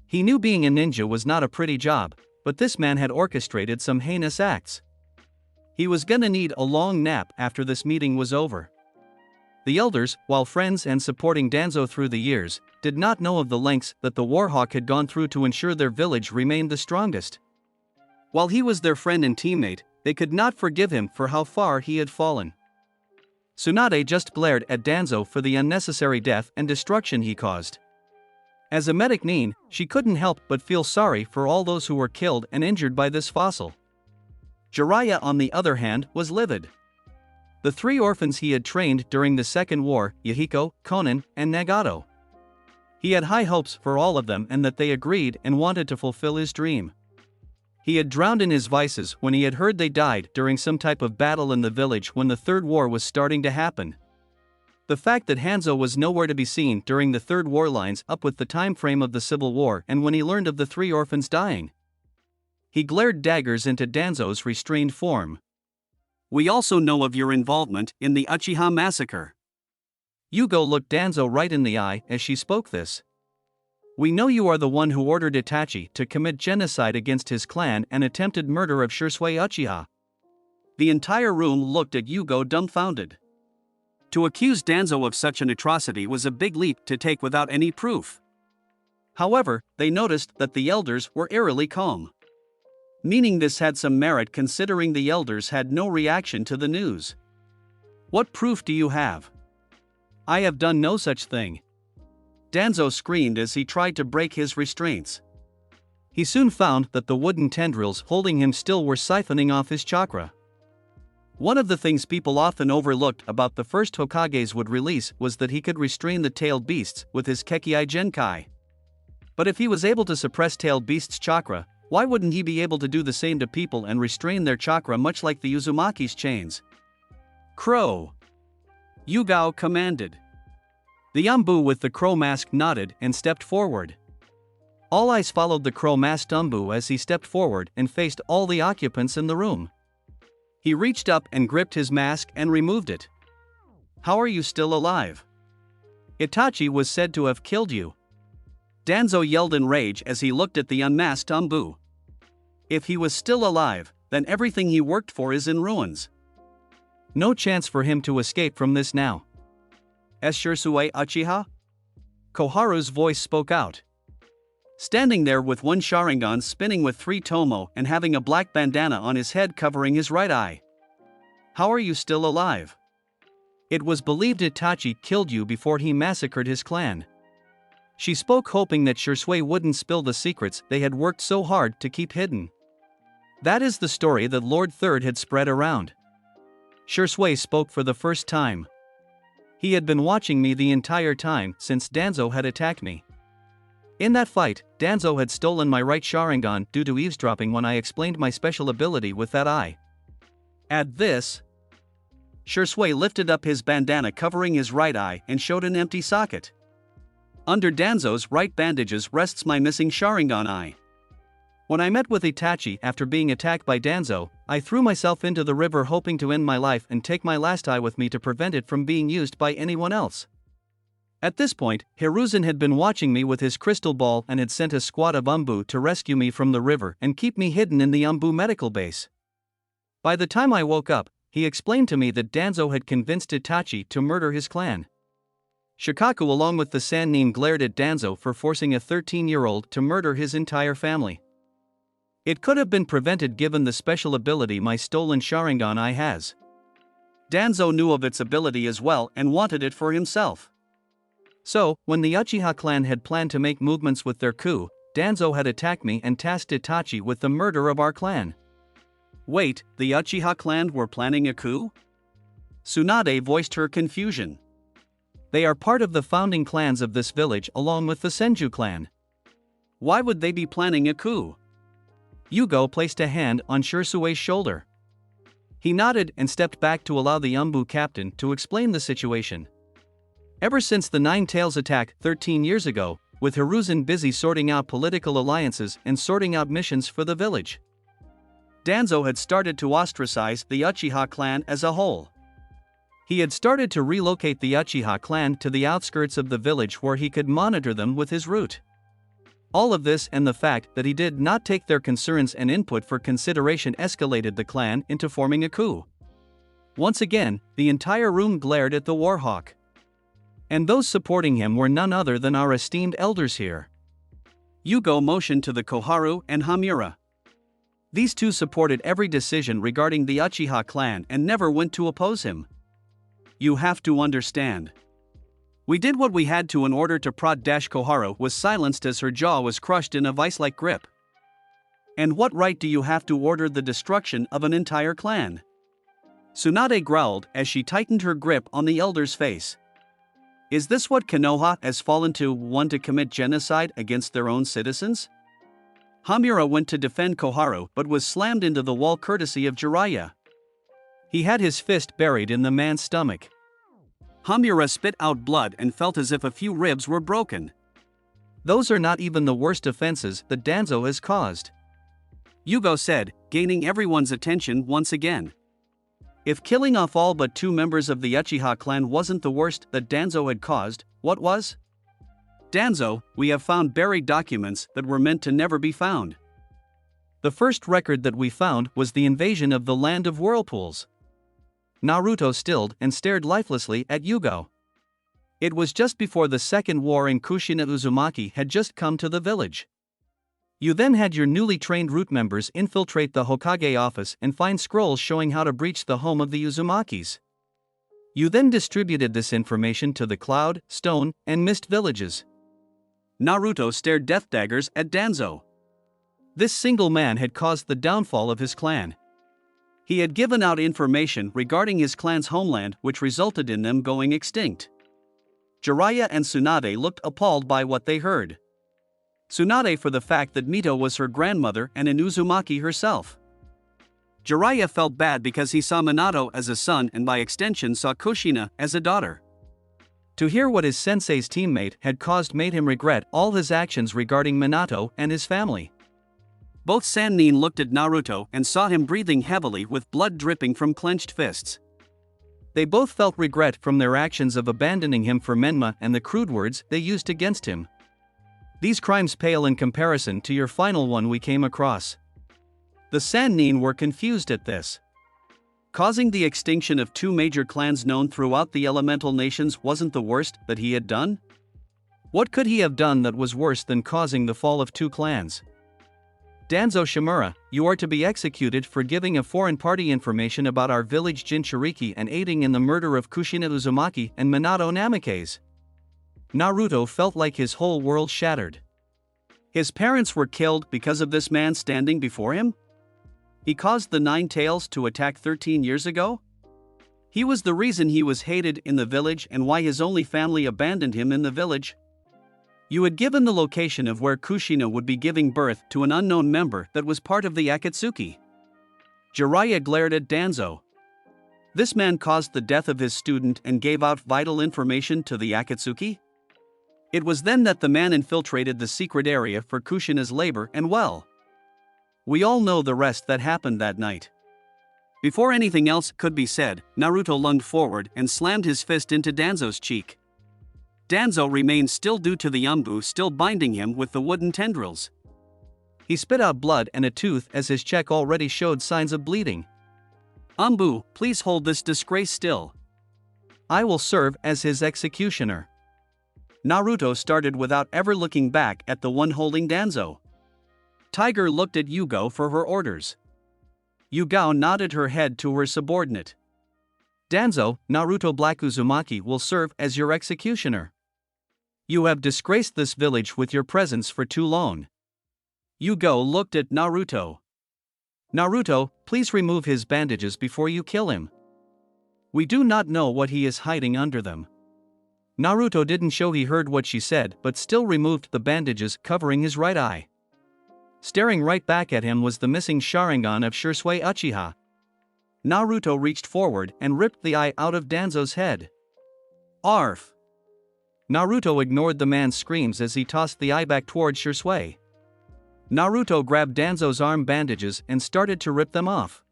He knew being a ninja was not a pretty job, but this man had orchestrated some heinous acts. He was gonna need a long nap after this meeting was over. The elders, while friends and supporting Danzo through the years, did not know of the lengths that the Warhawk had gone through to ensure their village remained the strongest. While he was their friend and teammate, they could not forgive him for how far he had fallen. Tsunade just glared at Danzo for the unnecessary death and destruction he caused. As a medic nin, she couldn't help but feel sorry for all those who were killed and injured by this fossil. Jiraiya, on the other hand, was livid. The 3 orphans he had trained during the Second War, Yahiko, Konan, and Nagato. He had high hopes for all of them and that they agreed and wanted to fulfill his dream. He had drowned in his vices when he had heard they died during some type of battle in the village when the Third War was starting to happen. The fact that Hanzo was nowhere to be seen during the Third War lines up with the time frame of the Civil War and when he learned of the 3 orphans dying. He glared daggers into Danzo's restrained form. We also know of your involvement in the Uchiha massacre. Yugo looked Danzo right in the eye as she spoke this. We know you are the one who ordered Itachi to commit genocide against his clan and attempted murder of Shisui Uchiha. The entire room looked at Yugo dumbfounded. To accuse Danzo of such an atrocity was a big leap to take without any proof. However, they noticed that the elders were eerily calm. Meaning this had some merit considering the elders had no reaction to the news. What proof do you have? I have done no such thing. Danzo screamed as he tried to break his restraints. He soon found that the wooden tendrils holding him still were siphoning off his chakra. One of the things people often overlooked about the first Hokage's would release was that he could restrain the tailed beasts with his Kekii Genkai. But if he was able to suppress tailed beasts' chakra, why wouldn't he be able to do the same to people and restrain their chakra much like the Uzumaki's chains? Crow! Yugao commanded. The Anbu with the crow mask nodded and stepped forward. All eyes followed the crow-masked Anbu as he stepped forward and faced all the occupants in the room. He reached up and gripped his mask and removed it. How are you still alive? Itachi was said to have killed you. Danzo yelled in rage as he looked at the unmasked Anbu. If he was still alive, then everything he worked for is in ruins. No chance for him to escape from this now. Shisui Uchiha? Koharu's voice spoke out. Standing there with one Sharingan spinning with 3 Tomo and having a black bandana on his head covering his right eye. How are you still alive? It was believed Itachi killed you before he massacred his clan. She spoke hoping that Shisui wouldn't spill the secrets they had worked so hard to keep hidden. That is the story that Lord Third had spread around. Shisui spoke for the first time. He had been watching me the entire time since Danzo had attacked me. In that fight, Danzo had stolen my right Sharingan due to eavesdropping when I explained my special ability with that eye. At this, Shisui lifted up his bandana covering his right eye and showed an empty socket. Under Danzo's right bandages rests my missing Sharingan eye. When I met with Itachi after being attacked by Danzo, I threw myself into the river hoping to end my life and take my last eye with me to prevent it from being used by anyone else. At this point, Hiruzen had been watching me with his crystal ball and had sent a squad of Anbu to rescue me from the river and keep me hidden in the Anbu medical base. By the time I woke up, he explained to me that Danzo had convinced Itachi to murder his clan. Shikaku along with the Sannin glared at Danzo for forcing a 13-year-old to murder his entire family. It could have been prevented given the special ability my stolen Sharingan eye has. Danzo knew of its ability as well and wanted it for himself. So, when the Uchiha clan had planned to make movements with their coup, Danzo had attacked me and tasked Itachi with the murder of our clan. Wait, the Uchiha clan were planning a coup? Tsunade voiced her confusion. They are part of the founding clans of this village along with the Senju clan. Why would they be planning a coup? Yugo placed a hand on Shisui's shoulder. He nodded and stepped back to allow the Anbu captain to explain the situation. Ever since the Nine Tails attack 13 years ago, with Hiruzen busy sorting out political alliances and sorting out missions for the village, Danzo had started to ostracize the Uchiha clan as a whole. He had started to relocate the Uchiha clan to the outskirts of the village where he could monitor them with his root. All of this and the fact that he did not take their concerns and input for consideration escalated the clan into forming a coup. Once again, the entire room glared at the Warhawk. And those supporting him were none other than our esteemed elders here. Yugo motioned to the Koharu and Hamura. These two supported every decision regarding the Uchiha clan and never went to oppose him. You have to understand. We did what we had to in order to prod. Koharu was silenced as her jaw was crushed in a vice-like grip. And what right do you have to order the destruction of an entire clan? Tsunade growled as she tightened her grip on the elder's face. Is this what Konoha has fallen to, want to commit genocide against their own citizens? Hamura went to defend Koharu but was slammed into the wall courtesy of Jiraiya. He had his fist buried in the man's stomach. Hamura spit out blood and felt as if a few ribs were broken. Those are not even the worst offenses that Danzo has caused, Yugo said, gaining everyone's attention once again. If killing off all but 2 members of the Uchiha clan wasn't the worst that Danzo had caused, what was? Danzo, we have found buried documents that were meant to never be found. The first record that we found was the invasion of the land of whirlpools. Naruto stilled and stared lifelessly at Yugo. It was just before the second war and Kushina Uzumaki had just come to the village. You then had your newly trained root members infiltrate the Hokage office and find scrolls showing how to breach the home of the Uzumakis. You then distributed this information to the Cloud, Stone, and Mist villages. Naruto stared death daggers at Danzo. This single man had caused the downfall of his clan. He had given out information regarding his clan's homeland which resulted in them going extinct. Jiraiya and Tsunade looked appalled by what they heard. Tsunade for the fact that Mito was her grandmother and an Uzumaki herself. Jiraiya felt bad because he saw Minato as a son and by extension saw Kushina as a daughter. To hear what his sensei's teammate had caused made him regret all his actions regarding Minato and his family. Both Sannin looked at Naruto and saw him breathing heavily with blood dripping from clenched fists. They both felt regret from their actions of abandoning him for Menma and the crude words they used against him. These crimes pale in comparison to your final one we came across. The Sannin were confused at this. Causing the extinction of 2 major clans known throughout the elemental nations wasn't the worst that he had done? What could he have done that was worse than causing the fall of 2 clans? Danzo Shimura, you are to be executed for giving a foreign party information about our village Jinchuriki and aiding in the murder of Kushina Uzumaki and Minato Namikaze. Naruto felt like his whole world shattered. His parents were killed because of this man standing before him? He caused the Nine Tails to attack 13 years ago? He was the reason he was hated in the village and why his only family abandoned him in the village? You had given the location of where Kushina would be giving birth to an unknown member that was part of the Akatsuki. Jiraiya glared at Danzo. This man caused the death of his student and gave out vital information to the Akatsuki? It was then that the man infiltrated the secret area for Kushina's labor and well. We all know the rest that happened that night. Before anything else could be said, Naruto lunged forward and slammed his fist into Danzo's cheek. Danzo remained still due to the umbu still binding him with the wooden tendrils. He spit out blood and a tooth as his cheek already showed signs of bleeding. Umbu, please hold this disgrace still. I will serve as his executioner. Naruto started without ever looking back at the one holding Danzo. Tiger looked at Yugo for her orders. Yugao nodded her head to her subordinate. Danzo, Naruto Black Uzumaki will serve as your executioner. You have disgraced this village with your presence for too long. Yugo looked at Naruto. Naruto, please remove his bandages before you kill him. We do not know what he is hiding under them. Naruto didn't show he heard what she said but still removed the bandages covering his right eye. Staring right back at him was the missing Sharingan of Shisui Uchiha. Naruto reached forward and ripped the eye out of Danzo's head. Arf! Naruto ignored the man's screams as he tossed the eye back towards Shisui. Naruto grabbed Danzo's arm bandages and started to rip them off.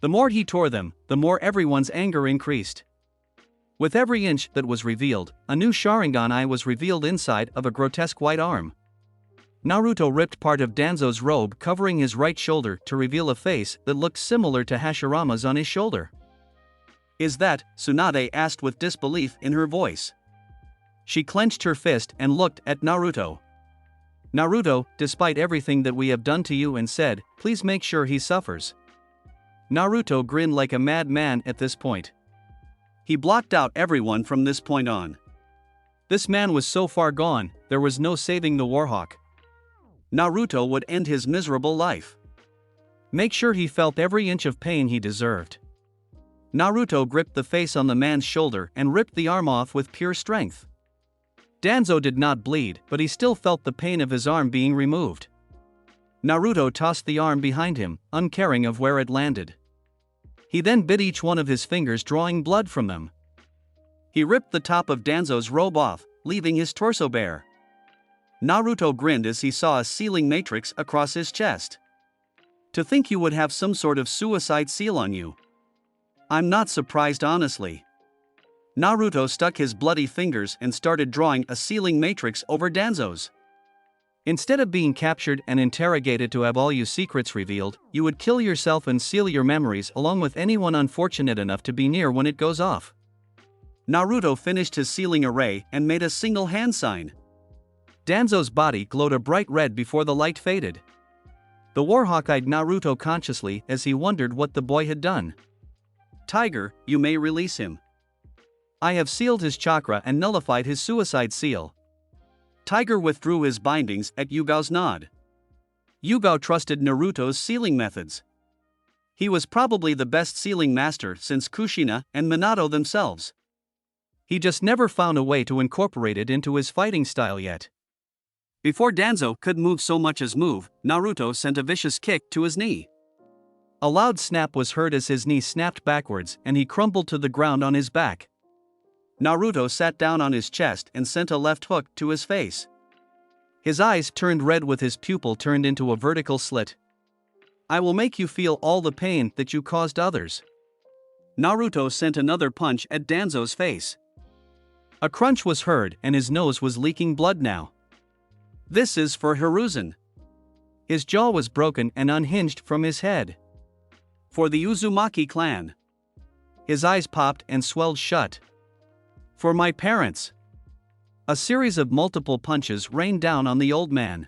The more he tore them, the more everyone's anger increased. With every inch that was revealed, a new Sharingan eye was revealed inside of a grotesque white arm. Naruto ripped part of Danzo's robe covering his right shoulder to reveal a face that looked similar to Hashirama's on his shoulder. "Is that?" Tsunade asked with disbelief in her voice. She clenched her fist and looked at Naruto. "Naruto, despite everything that we have done to you and said, please make sure he suffers." Naruto grinned like a madman at this point. He blocked out everyone from this point on. This man was so far gone, there was no saving the Warhawk. Naruto would end his miserable life. Make sure he felt every inch of pain he deserved. Naruto gripped the face on the man's shoulder and ripped the arm off with pure strength. Danzo did not bleed, but he still felt the pain of his arm being removed. Naruto tossed the arm behind him, uncaring of where it landed. He then bit each one of his fingers, drawing blood from them. He ripped the top of Danzo's robe off, leaving his torso bare. Naruto grinned as he saw a sealing matrix across his chest. "To think you would have some sort of suicide seal on you. I'm not surprised, honestly." Naruto stuck his bloody fingers and started drawing a sealing matrix over Danzo's. "Instead of being captured and interrogated to have all your secrets revealed, you would kill yourself and seal your memories along with anyone unfortunate enough to be near when it goes off." Naruto finished his sealing array and made a single hand sign. Danzo's body glowed a bright red before the light faded. The Warhawk eyed Naruto consciously as he wondered what the boy had done. "Tiger, you may release him. I have sealed his chakra and nullified his suicide seal." Tiger withdrew his bindings at Yugao's nod. Yugao trusted Naruto's sealing methods. He was probably the best sealing master since Kushina and Minato themselves. He just never found a way to incorporate it into his fighting style yet. Before Danzo could move so much as move, Naruto sent a vicious kick to his knee. A loud snap was heard as his knee snapped backwards and he crumbled to the ground on his back. Naruto sat down on his chest and sent a left hook to his face. His eyes turned red with his pupil turned into a vertical slit. "I will make you feel all the pain that you caused others." Naruto sent another punch at Danzo's face. A crunch was heard and his nose was leaking blood now. "This is for Hiruzen." His jaw was broken and unhinged from his head. "For the Uzumaki clan." His eyes popped and swelled shut. "For my parents." A series of multiple punches rained down on the old man.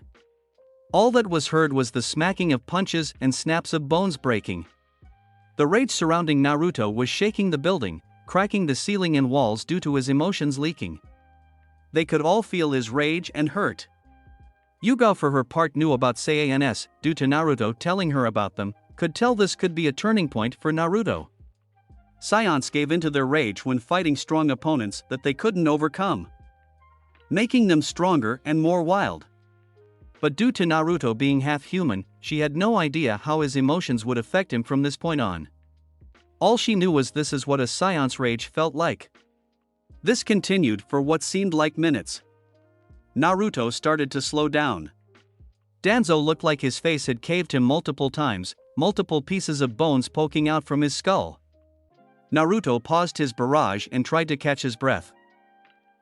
All that was heard was the smacking of punches and snaps of bones breaking. The rage surrounding Naruto was shaking the building, cracking the ceiling and walls due to his emotions leaking. They could all feel his rage and hurt. Yugao for her part knew about Sans due to Naruto telling her about them, could tell this could be a turning point for Naruto. Science gave into their rage when fighting strong opponents that they couldn't overcome, making them stronger and more wild. But due to Naruto being half human, she had no idea how his emotions would affect him from this point on. All she knew was this is what a Science rage felt like. This continued for what seemed like minutes. Naruto started to slow down. Danzo looked like his face had caved him multiple times, multiple pieces of bones poking out from his skull. Naruto paused his barrage and tried to catch his breath.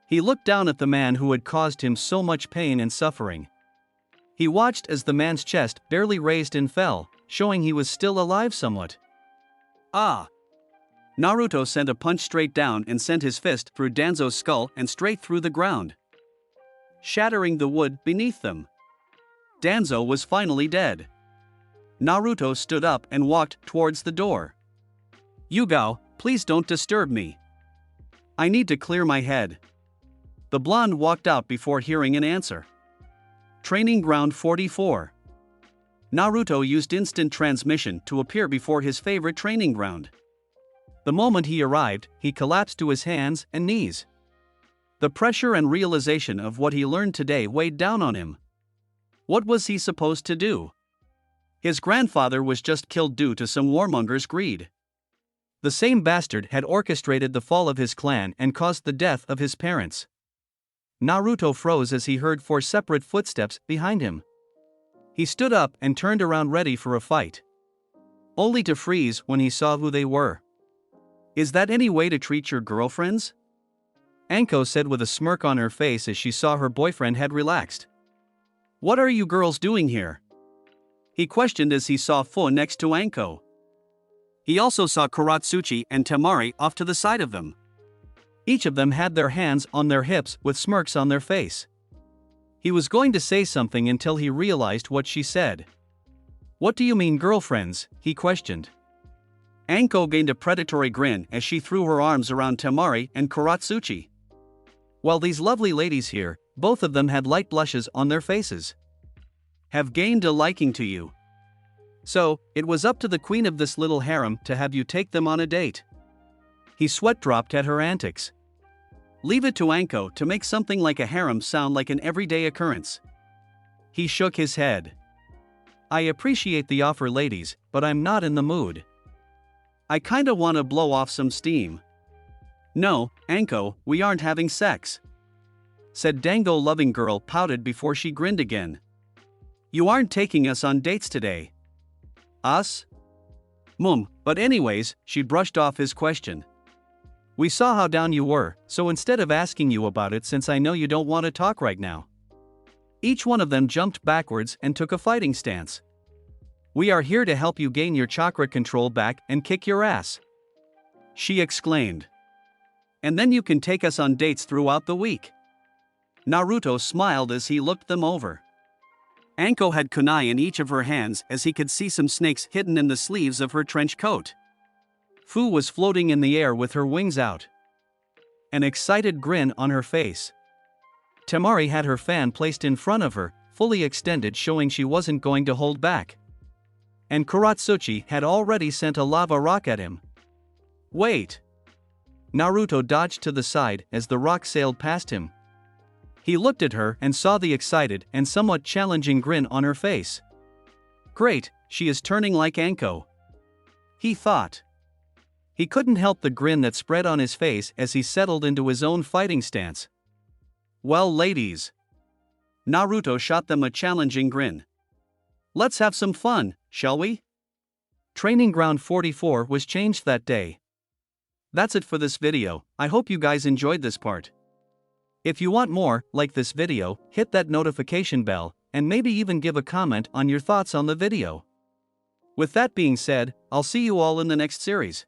He looked down at the man who had caused him so much pain and suffering. He watched as the man's chest barely raised and fell, showing he was still alive somewhat. "Ah!" Naruto sent a punch straight down and sent his fist through Danzo's skull and straight through the ground, shattering the wood beneath them. Danzo was finally dead. Naruto stood up and walked towards the door. "Yugao, please don't disturb me. I need to clear my head." The blonde walked out before hearing an answer. Training Ground 44. Naruto used instant transmission to appear before his favorite training ground. The moment he arrived, he collapsed to his hands and knees. The pressure and realization of what he learned today weighed down on him. What was he supposed to do? His grandfather was just killed due to some warmonger's greed. The same bastard had orchestrated the fall of his clan and caused the death of his parents. Naruto froze as he heard 4 separate footsteps behind him. He stood up and turned around ready for a fight, only to freeze when he saw who they were. "Is that any way to treat your girlfriends?" Anko said with a smirk on her face as she saw her boyfriend had relaxed. "What are you girls doing here?" he questioned as he saw Fu next to Anko. He also saw Kuratsuchi and Temari off to the side of them. Each of them had their hands on their hips with smirks on their face. He was going to say something until he realized what she said. "What do you mean girlfriends?" he questioned. Anko gained a predatory grin as she threw her arms around Temari and Kuratsuchi. While these lovely ladies here, both of them had light blushes on their faces, have gained a liking to you. So, it was up to the queen of this little harem to have you take them on a date. He sweat dropped at her antics. Leave it to Anko to make something like a harem sound like an everyday occurrence. He shook his head. "I appreciate the offer, ladies, but I'm not in the mood. I kinda wanna blow off some steam." "No, Anko, we aren't having sex," said Dango-loving girl pouted before she grinned again. "You aren't taking us on dates today." "Us? But anyways," she brushed off his question. "We saw how down you were, so instead of asking you about it since I know you don't want to talk right now." Each one of them jumped backwards and took a fighting stance. "We are here to help you gain your chakra control back and kick your ass," she exclaimed. "And then you can take us on dates throughout the week." Naruto smiled as he looked them over. Anko had kunai in each of her hands as he could see some snakes hidden in the sleeves of her trench coat. Fu was floating in the air with her wings out, an excited grin on her face. Temari had her fan placed in front of her, fully extended, showing she wasn't going to hold back. And Kuratsuchi had already sent a lava rock at him. "Wait!" Naruto dodged to the side as the rock sailed past him. He looked at her and saw the excited and somewhat challenging grin on her face. "Great, she is turning like Anko," he thought. He couldn't help the grin that spread on his face as he settled into his own fighting stance. "Well, ladies," Naruto shot them a challenging grin. "Let's have some fun, shall we?" Training Ground 44 was changed that day. That's it for this video. I hope you guys enjoyed this part. If you want more, like this video, hit that notification bell, and maybe even give a comment on your thoughts on the video. With that being said, I'll see you all in the next series.